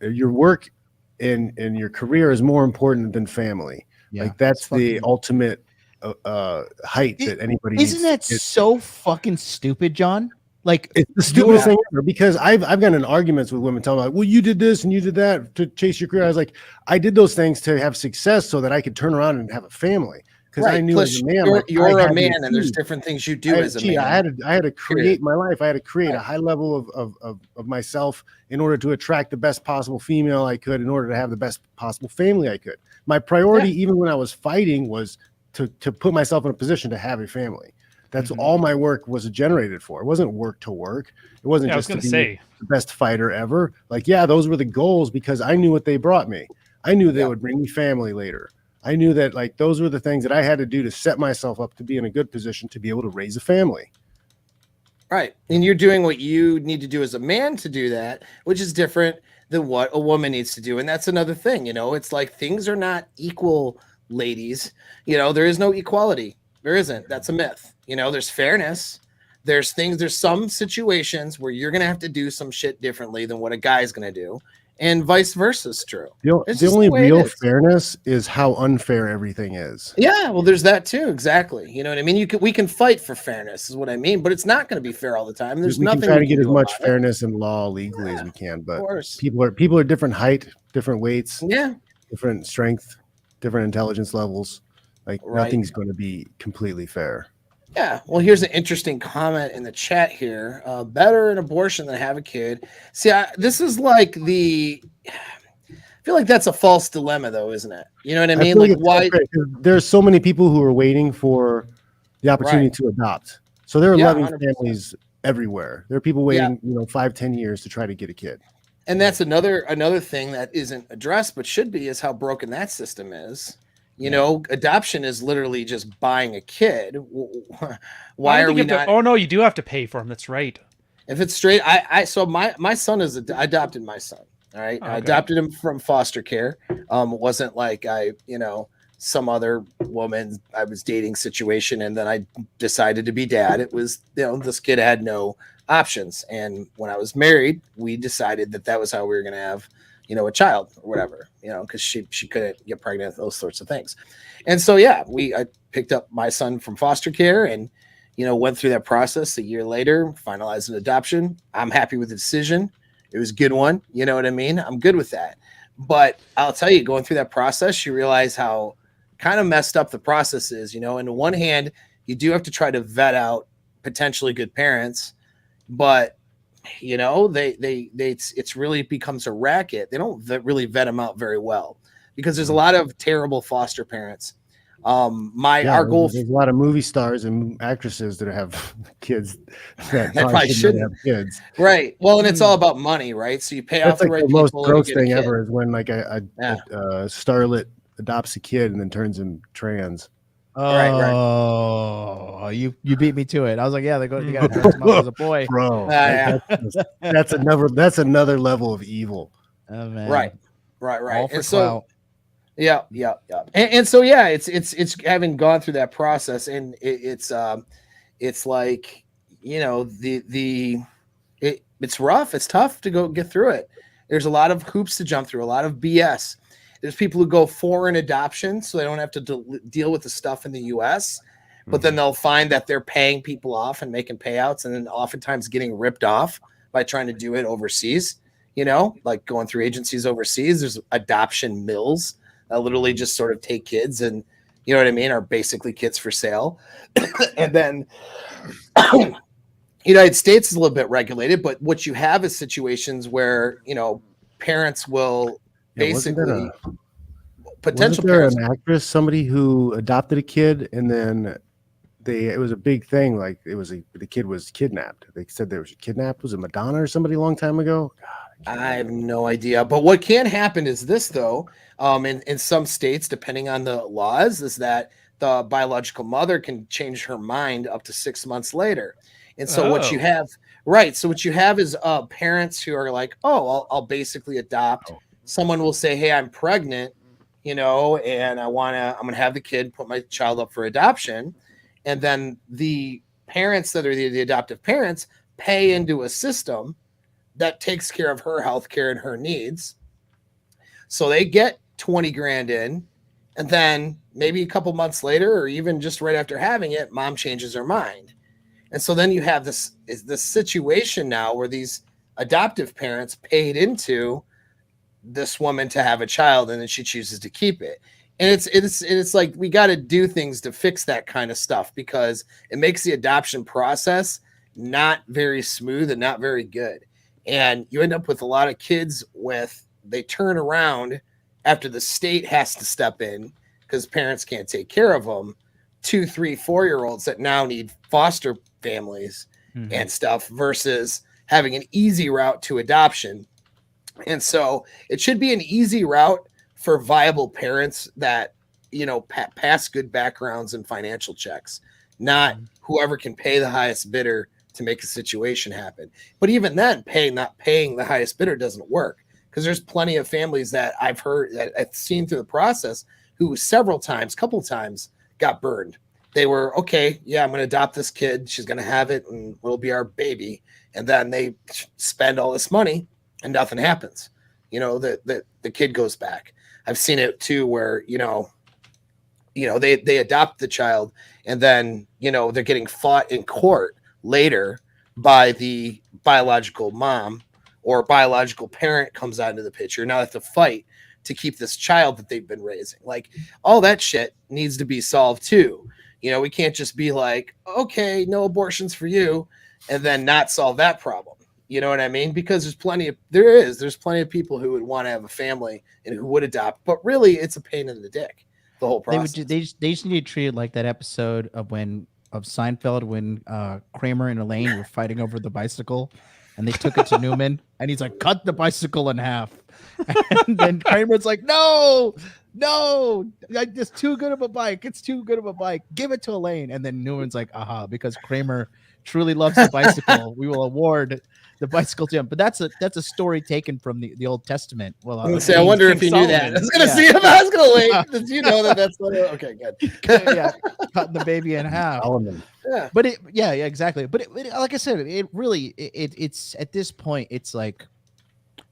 your work and your career is more important than family. Like that's the ultimate height that anybody isn't that so fucking stupid, John? Like it's the stupidest thing ever because I've gotten in arguments with women telling me like, well, you did this and you did that to chase your career. I was like, I did those things to have success so that I could turn around and have a family. because I knew as a man, you're a man, and there's different things you do as a man. I had to create my life. I had to create a high level of myself in order to attract the best possible female I could, in order to have the best possible family I could. My priority, even when I was fighting, was to put myself in a position to have a family. That's all my work was generated for. It wasn't work to work. It wasn't just to be the best fighter ever. Like, yeah, those were the goals, because I knew what they brought me. I knew they would bring me family later. I knew that, like, those were the things that I had to do to set myself up to be in a good position to be able to raise a family. Right. And you're doing what you need to do as a man to do that, which is different than what a woman needs to do. And that's another thing, it's like things are not equal, ladies. There is no equality. There isn't. That's a myth. There's fairness. There's some situations where you're going to have to do some shit differently than what a guy's going to do. And vice versa is true. The only real fairness is how unfair everything is. Yeah, well, there's that too. Exactly. You know what I mean? We can fight for fairness, is what I mean. But it's not going to be fair all the time. There's nothing. We can try to get as much fairness in law legally as we can, but people are different height, different weights, different strength, different intelligence levels. Like nothing's going to be completely fair. Yeah, well, here's an interesting comment in the chat here. Better an abortion than have a kid. See, this is like I feel like that's a false dilemma, though, isn't it? You know what I mean? Like, why? There's so many people who are waiting for the opportunity to adopt. So there are loving 100%. Families everywhere. There are people waiting, 5-10 years to try to get a kid. And that's another thing that isn't addressed, but should be, is how broken that system is. Adoption is literally just buying a kid. Why are we not? Oh no, you do have to pay for him. That's right. If it's straight, so my son I adopted my son. All right, okay. I adopted him from foster care. It wasn't like some other woman I was dating situation, and then I decided to be dad. It was this kid had no options, and when I was married, we decided that was how we were going to have a child or whatever, because she couldn't get pregnant, those sorts of things. And so, I picked up my son from foster care and, went through that process. A year later, finalized an adoption. I'm happy with the decision. It was a good one. You know what I mean? I'm good with that. But I'll tell you, going through that process, you realize how kind of messed up the process is. On the one hand, you do have to try to vet out potentially good parents, but it's really becomes a racket. They don't really vet them out very well, because there's a lot of terrible foster parents. Our goal. There's a lot of movie stars and actresses that have kids that probably shouldn't have kids. Right. Well, and it's all about money, right? So you pay off the right people. The most gross thing ever is when like a starlet adopts a kid and then turns him trans. Oh, you beat me to it. I was like, yeah, they got to dress him up as a boy, bro. That's another level of evil. Oh man, right. All for and so, yeah. And so, it's having gone through that process, and it's like it's rough. It's tough to go get through it. There's a lot of hoops to jump through, a lot of BS. There's people who go foreign adoption so they don't have to deal with the stuff in the U.S., but then they'll find that they're paying people off and making payouts, and then oftentimes getting ripped off by trying to do it overseas, like going through agencies overseas. There's adoption mills that literally just sort of take kids and, you know what I mean, are basically kids for sale. And then United States is a little bit regulated, but what you have is situations where, parents will basically potential parents. An actress, somebody who adopted a kid, and then it was a big thing. Like the kid was kidnapped. They said there was kidnapped. Was it Madonna or somebody a long time ago? God, I have no idea. But what can happen is this, though, in some states, depending on the laws, is that the biological mother can change her mind up to 6 months later. And so what you have, so what you have is parents who are like, I'll basically adopt. Someone will say, hey, I'm pregnant, and I'm going to have the kid, put my child up for adoption. And then the parents that are the adoptive parents pay into a system that takes care of her health care and her needs. So they get 20 grand in, and then maybe a couple months later, or even just right after having it, mom changes her mind. And so then you have this situation now where these adoptive parents paid into this woman to have a child, and then she chooses to keep it. And it's like we got to do things to fix that kind of stuff because it makes the adoption process not very smooth and not very good. And you end up with a lot of kids they turn around after the state has to step in because parents can't take care of them. 2, 3, 4-year-olds that now need foster families and stuff versus having an easy route to adoption. And so it should be an easy route for viable parents that, pass good backgrounds and financial checks, not whoever can pay the highest bidder to make a situation happen. But even then, not paying the highest bidder doesn't work because there's plenty of families that I've seen through the process who couple times got burned. They were, okay, yeah, I'm going to adopt this kid. She's going to have it and it'll be our baby. And then they spend all this money and nothing happens. The kid goes back. I've seen it too where, they adopt the child and then, they're getting fought in court later by the biological mom or biological parent comes out into the picture. Now they have to fight to keep this child that they've been raising. Like all that shit needs to be solved too. We can't just be like, okay, no abortions for you and then not solve that problem. You know what I mean? Because there's plenty of people who would want to have a family and who would adopt, but really it's a pain in the dick, the whole process. They just need to treat it like that episode of Seinfeld when Kramer and Elaine were fighting over the bicycle and they took it to Newman and he's like, cut the bicycle in half. And then Kramer's like, no, it's too good of a bike. It's too good of a bike. Give it to Elaine. And then Newman's like, aha, because Kramer truly loves the bicycle. We will award the bicycle to him. But that's a story taken from the Old Testament. Well, I wonder if you knew that. I was going to see if I was going to wait. Did you know that's okay? Good. Yeah, cutting the baby in half. Yeah. But exactly. But like I said, it really it's at this point it's like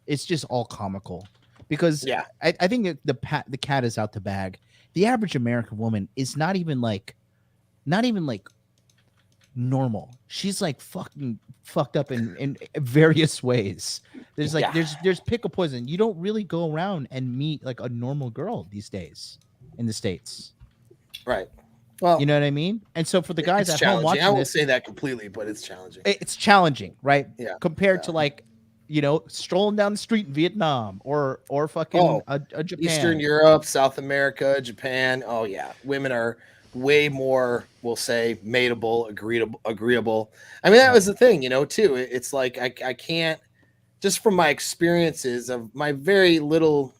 it's just all comical because I think the cat is out the bag. The average American woman is not even like normal. She's like fucking fucked up in various ways. There's there's pick a poison. You don't really go around and meet like a normal girl these days in the States. Right. Well, you know what I mean? And so for the guys at home watching I won't say that completely, but it's challenging. It's challenging, right? Yeah. Compared to like, strolling down the street in Vietnam or fucking a Japan. Eastern Europe, South America, Japan. Oh yeah. Women are way more, we'll say, mateable, agreeable. I mean, that was the thing, too. It's like I can't, just from my experiences of my very little,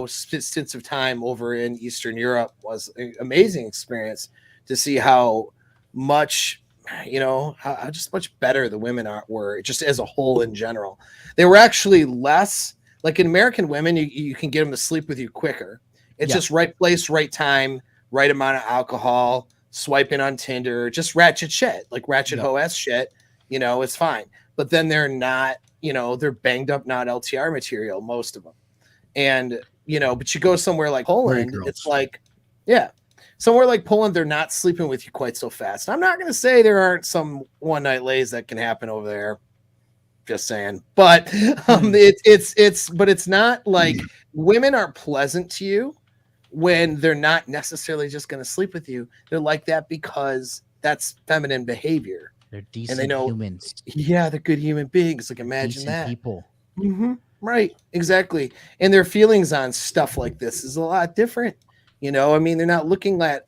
stints of time over in Eastern Europe was an amazing experience to see how much, how just much better the women were just as a whole in general. They were actually less, like in American women, you can get them to sleep with you quicker. It's just right place, right time, right amount of alcohol, swiping on Tinder, just ratchet shit, like ratchet OS shit, it's fine. But then they're not, they're banged up, not LTR material, most of them. And, but you go somewhere like Poland, it's like, somewhere like Poland, they're not sleeping with you quite so fast. I'm not going to say there aren't some one night lays that can happen over there. Just saying. But it's not like women are pleasant to you when they're not necessarily just going to sleep with you. They're like that because that's feminine behavior. They're decent and they know, humans. Yeah, they're good human beings. Like imagine that. People. Mm-hmm. Right, exactly. And their feelings on stuff like this is a lot different. They're not looking at,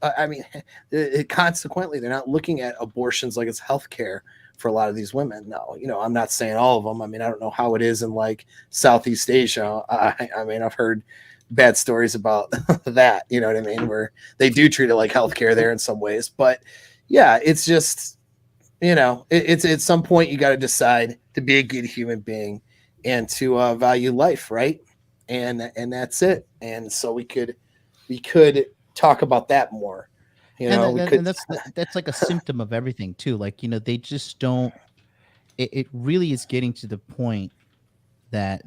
consequently, they're not looking at abortions like it's healthcare for a lot of these women. No, I'm not saying all of them. I mean, I don't know how it is in like Southeast Asia. I've heard bad stories about that, you know what I mean, where they do treat it like healthcare there in some ways. But yeah, it's just, it's at some point you got to decide to be a good human being and to value life, right? And that's it. And so we could talk about that more. And that's like a symptom of everything too. Like, they just don't. It really is getting to the point that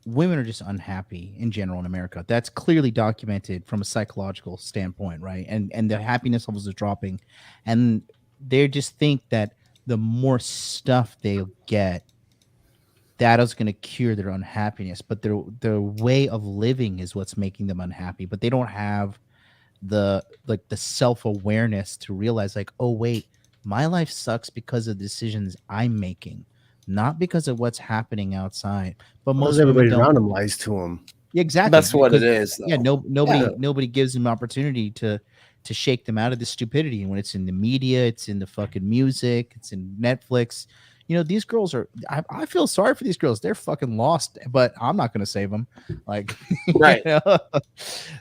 women are just unhappy in general in America. That's clearly documented from a psychological standpoint, right? And the happiness levels are dropping, and they just think that the more stuff they'll get, that is going to cure their unhappiness. But their way of living is what's making them unhappy. But they don't have the self-awareness to realize like, oh wait, my life sucks because of decisions I'm making, not because of what's happening outside. But most everybody women don't. around him lies to him. Exactly. That's what it is. Though. Yeah, nobody gives them opportunity to shake them out of the stupidity. And when it's in the media, it's in the fucking music, it's in Netflix. You know, these girls are. I feel sorry for these girls. They're fucking lost, but I'm not going to save them. Like, right? You know,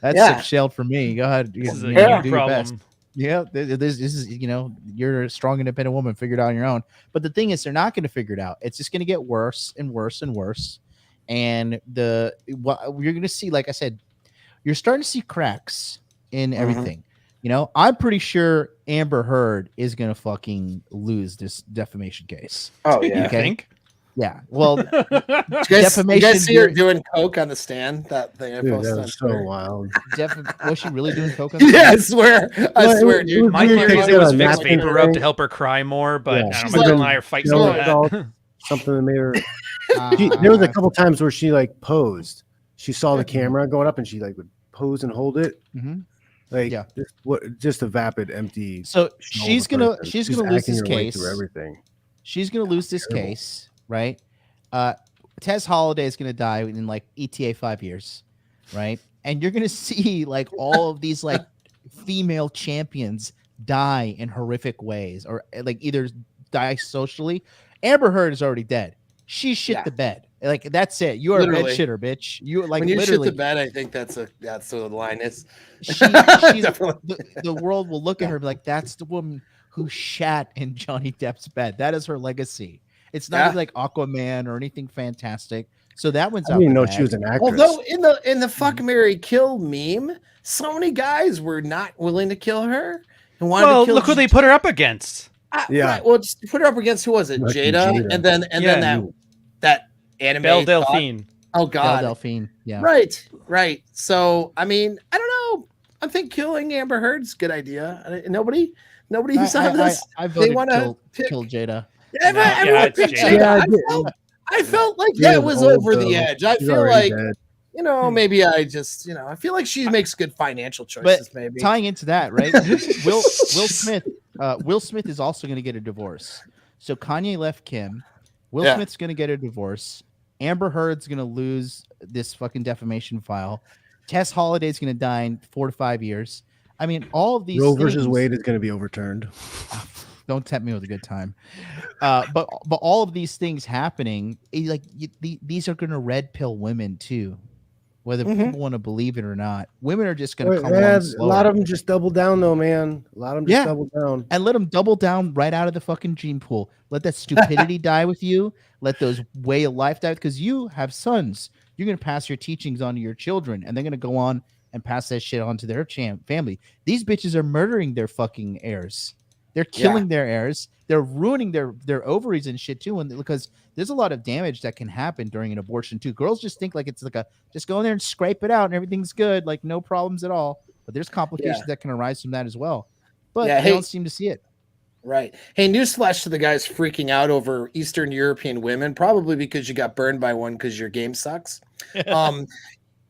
that's sick shelled for me. Go ahead. This is do a your problem. best. Yeah, this is, you know, you're a strong, independent woman. Figure it out on your own. But the thing is, they're not going to figure it out. It's just going to get worse and worse and worse. And what you're going to see, like I said, you're starting to see cracks in everything. You know, I'm pretty sure Amber Heard is going to fucking lose this defamation case. Oh, yeah. You think? Yeah. Well, defamation. You guys see her doing coke on the stand? That thing I posted. That was so wild. Was she really doing coke on the stand? Yeah, I swear, dude. My theory is it was Vicks Vapor Rub to help her cry more, but I don't know, my girl and I are fighting over that. Something that made her. There was a couple times where she like posed. She saw the camera going up, and she like would pose and hold it. Like, just a vapid, empty. So she's gonna lose this case. Everything. She's gonna lose this case, right? Tess Holiday is gonna die in like ETA 5 years, right? And you're gonna see like all of these like female champions die in horrific ways, or like either die socially. Amber Heard is already dead. She shit the bed. Like, that's it. You are a bed shitter, bitch. You like, when you literally shit the bed. I think that's what the line is. The world will look at her and be like, that's the woman who shat in Johnny Depp's bed. That is her legacy. It's not even like Aquaman or anything fantastic. So that one's I didn't even know she was an actress. Although in the fuck, Mary, kill meme, so many guys were not willing to kill her and wanted to kill. Look who they put her up against. Right, well, just put her up against, who was it? Jada, and then that anime Belle Delphine. Oh God, Belle Delphine. Yeah. Right. So I mean, I don't know. I think killing Amber Heard's a good idea. Nobody who saw this. I voted kill Jada. I felt like that was over the edge. I feel like maybe I feel like she makes good financial choices. But maybe tying into that, right? Will Smith is also going to get a divorce. So Kanye left Kim. Will Smith's going to get a divorce. Amber Heard's going to lose this fucking defamation file. Tess Holiday's going to die in 4 to 5 years. I mean, all of these Roe versus Wade is going to be overturned. Don't tempt me with a good time. But all of these things happening, these are going to red pill women too, whether people want to believe it or not. Women are just going to come along slower. A lot of them just double down though, man. A lot of them just double down. And let them double down right out of the fucking gene pool. Let that stupidity die with you. Let those way of life die, because you have sons. You're going to pass your teachings on to your children, and they're going to go on and pass that shit on to their family. These bitches are murdering their fucking heirs. They're killing their heirs. They're ruining their ovaries and shit too. And because there's a lot of damage that can happen during an abortion too. Girls just think like it's like just go in there and scrape it out and everything's good, like no problems at all. But there's complications that can arise from that as well. But they don't seem to see it. Right. Hey, newsflash to the guys freaking out over Eastern European women, probably because you got burned by one because your game sucks.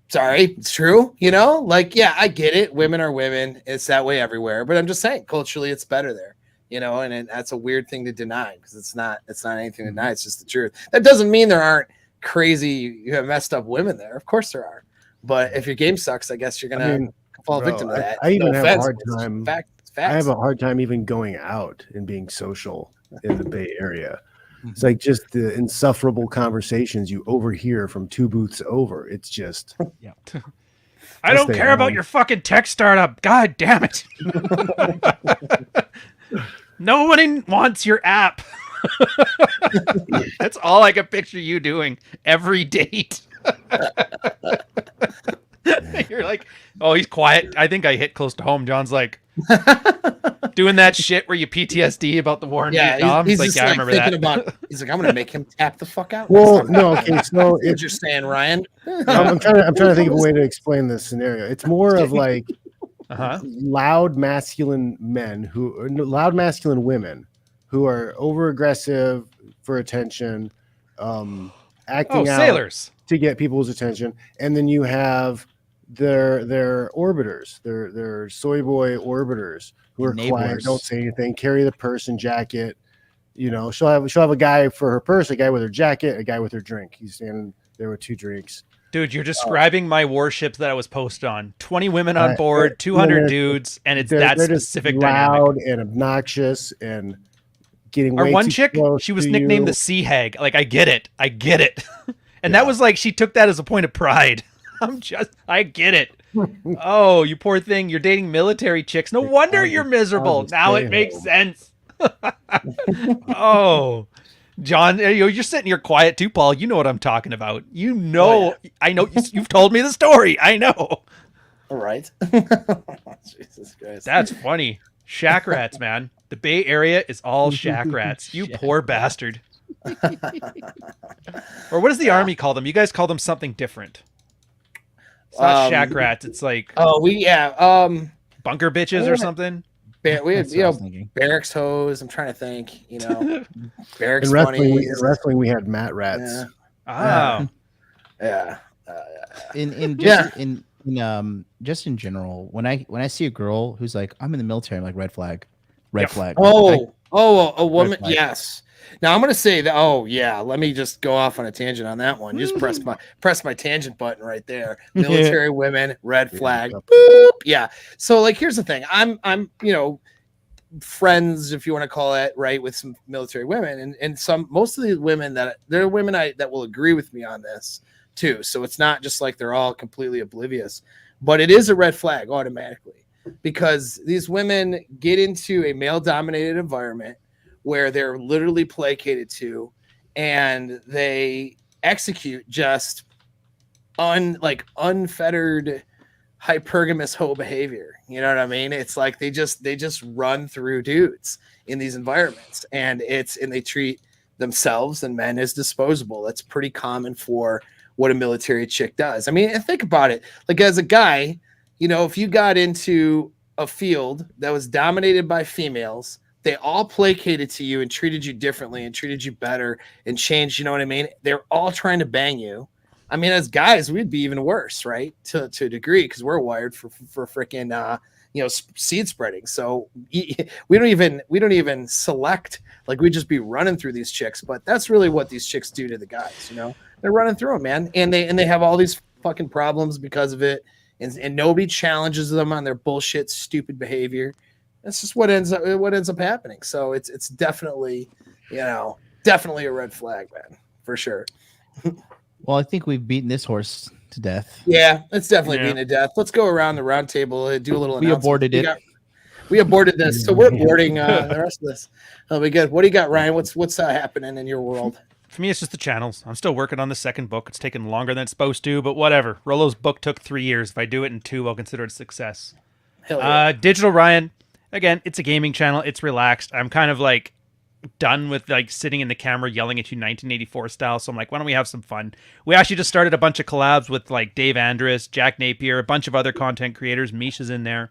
Sorry, it's true. I get it. Women are women. It's that way everywhere. But I'm just saying, culturally, it's better there. And that's a weird thing to deny, because it's not anything to deny. It's just the truth. That doesn't mean there aren't crazy, messed up women there. Of course there are. But if your game sucks, I guess you're gonna fall victim to that. I even have a hard time. I have a hard time even going out and being social in the Bay Area. It's like just the insufferable conversations you overhear from 2 booths over. It's just, I don't care about your fucking tech startup. God damn it. Nobody wants your app. That's all I can picture you doing every date. You're like, oh, he's quiet. I think I hit close to home. John's like doing that shit where you PTSD about the war in Vietnam. He's like, just I remember that. He's like, I'm gonna make him tap the fuck out. Well, no, okay, so what you're saying, Ryan. I'm trying to think of a way to explain this scenario. It's more of like loud masculine women who are over aggressive for attention, acting out sailors to get people's attention, and then you have they're orbiters. They're soy boy orbiters who are quiet, don't say anything, carry the purse and jacket. You know, she'll have a guy for her purse, a guy with her jacket, a guy with her drink. He's standing there with 2 drinks. Dude, you're describing my warships that I was posted on. 20 women on board, 200 dudes, and it's that specific loud dynamic. and obnoxious and getting Our way one too chick, close she was to nicknamed you. the Sea Hag. Like, I get it. And that was like, she took that as a point of pride. I get it. Oh, you poor thing. You're dating military chicks. No wonder you're miserable. Now it makes sense. Oh, John, you're sitting here quiet too, Paul. You know what I'm talking about. You know, I know. You've told me the story. I know. All right. Jesus Christ. That's funny. Shack rats, man. The Bay Area is all shack rats. You poor bastard. Or what does the Army call them? You guys call them something different. It's not shack rats. It's like bunker bitches or something. We had barracks hose. I'm trying to think. Barracks in wrestling we had mat rats. Yeah. Just in general, when I see a girl who's like, I'm in the military, I'm like, red flag. A woman. Yes. Now I'm going to say that. Oh yeah. Let me just go off on a tangent on that one. Just press my tangent button right there. Military women, red flag. Boop. Yeah. So like, here's the thing. I'm friends, if you want to call it, right, with some military women, and most of the women that will agree with me on this too. So it's not just like they're all completely oblivious, but it is a red flag automatically, because these women get into a male-dominated environment where they're literally placated to, and they execute just unfettered hypergamous hoe behavior. You know what I mean? It's like they just run through dudes in these environments, and they treat themselves and men as disposable. That's pretty common for what a military chick does. I mean, think about it. Like, as a guy, if you got into a field that was dominated by females, they all placated to you and treated you differently and treated you better and changed. You know what I mean? They're all trying to bang you. I mean, as guys, we'd be even worse, right? To a degree, because we're wired for freaking seed spreading. So we don't even select. Like, we just be running through these chicks. But that's really what these chicks do to the guys. They're running through them, man, and they have all these fucking problems because of it, and nobody challenges them on their bullshit, stupid behavior. That's just what ends up happening. So it's definitely a red flag, man, for sure. Well, I think we've beaten this horse to death. Yeah, it's definitely beaten to death. Let's go around the round table and do a little. We aborted it. We aborted this, so we're aborting the rest of this. That'll be good. What do you got, Ryan? What's happening in your world? For me, it's just the channels. I'm still working on the second book. It's taken longer than it's supposed to, but whatever. Rollo's book took 3 years. If I do it in 2, I'll consider it a success. Hell yeah. Digital Ryan. Again, it's a gaming channel. It's relaxed. I'm kind of like done with like sitting in the camera yelling at you 1984 style. So I'm like, why don't we have some fun? We actually just started a bunch of collabs with like Dave Andrus, Jack Napier, a bunch of other content creators. Misha's in there.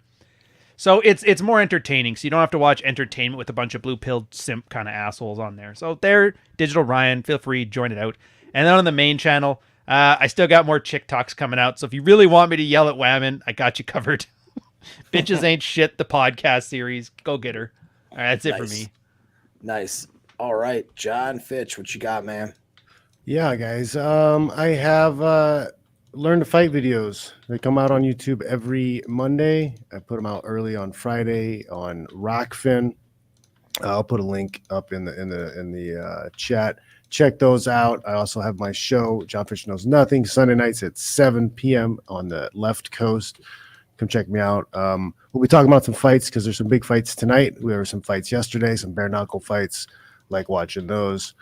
So it's more entertaining. So you don't have to watch entertainment with a bunch of blue-pilled simp kind of assholes on there. So there, Digital Ryan, feel free, join it out. And then on the main channel, I still got more chick talks coming out. So if you really want me to yell at women, I got you covered. Bitches Ain't Shit, the podcast series. Go get her. All right, that's it for me. Nice. All right, John Fitch, what you got, man? Yeah, guys. I have Learn to Fight videos. They come out on YouTube every Monday. I put them out early on Friday on Rockfin. I'll put a link up in the chat. Check those out. I also have my show, John Fitch Knows Nothing, Sunday nights at 7 p.m. on the left coast. Come check me out. We'll be talking about some fights because there's some big fights tonight. There were some fights yesterday, some bare knuckle fights. Like watching those,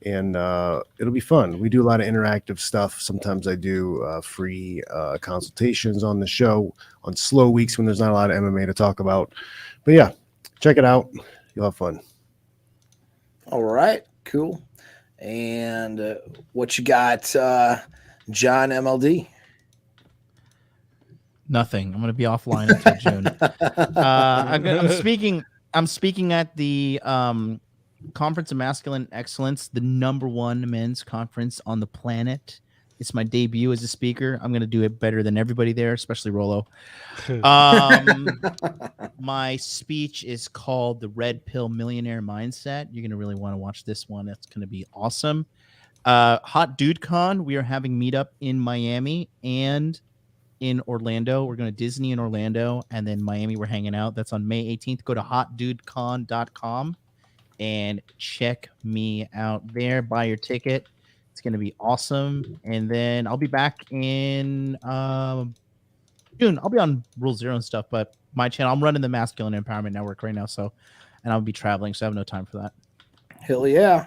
and it'll be fun. We do a lot of interactive stuff. Sometimes I do free consultations on the show on slow weeks when there's not a lot of MMA to talk about. But yeah, check it out. You'll have fun. All right, cool. And what you got, John MLD? Nothing. I'm going to be offline until June. I'm speaking at the Conference of Masculine Excellence, the #1 men's conference on the planet. It's my debut as a speaker. I'm gonna do it better than everybody there, especially Rollo. My speech is called "The Red Pill Millionaire Mindset." You're gonna really want to watch this one. It's gonna be awesome. Hot Dude Con. We are having meetup in Miami and in Orlando. We're going to Disney in Orlando, and then Miami we're hanging out. That's on May 18th. Go to hotdudecon.com and check me out there. Buy your ticket. It's going to be awesome. And then I'll be back in June. I'll be on Rule Zero and stuff, but my channel, I'm running the Masculine Empowerment Network right now, and I'll be traveling, so I have no time for that. Hell yeah.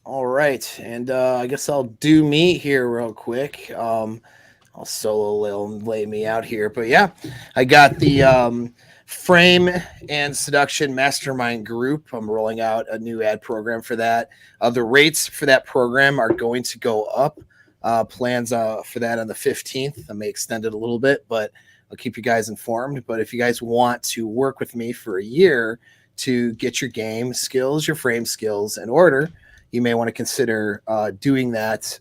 All right. And I guess I'll do me here real quick. I'll solo lay me out here. But yeah, I got the Frame and Seduction Mastermind group. I'm rolling out a new ad program for that. The rates for that program are going to go up. Plans for that on the 15th. I may extend it a little bit, but I'll keep you guys informed. But if you guys want to work with me for a year to get your game skills, your frame skills in order, you may want to consider doing that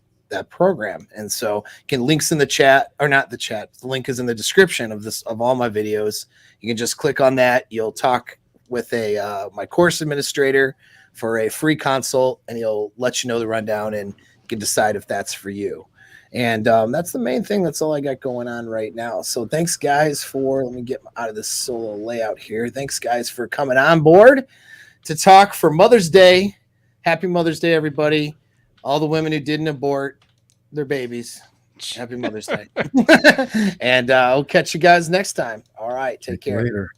program. And so again, links in the chat, or not the chat, the link is in the description of all my videos. You can just click on that. You'll talk with my course administrator for a free consult, and he'll let you know the rundown, and you can decide if that's for you. And that's the main thing. That's all I got going on right now. So thanks guys let me get out of this solo layout here. Thanks guys for coming on board to talk for Mother's Day. Happy Mother's Day, everybody. All the women who didn't abort their babies. Happy Mother's Day. And I'll catch you guys next time. All right. Take care. Later.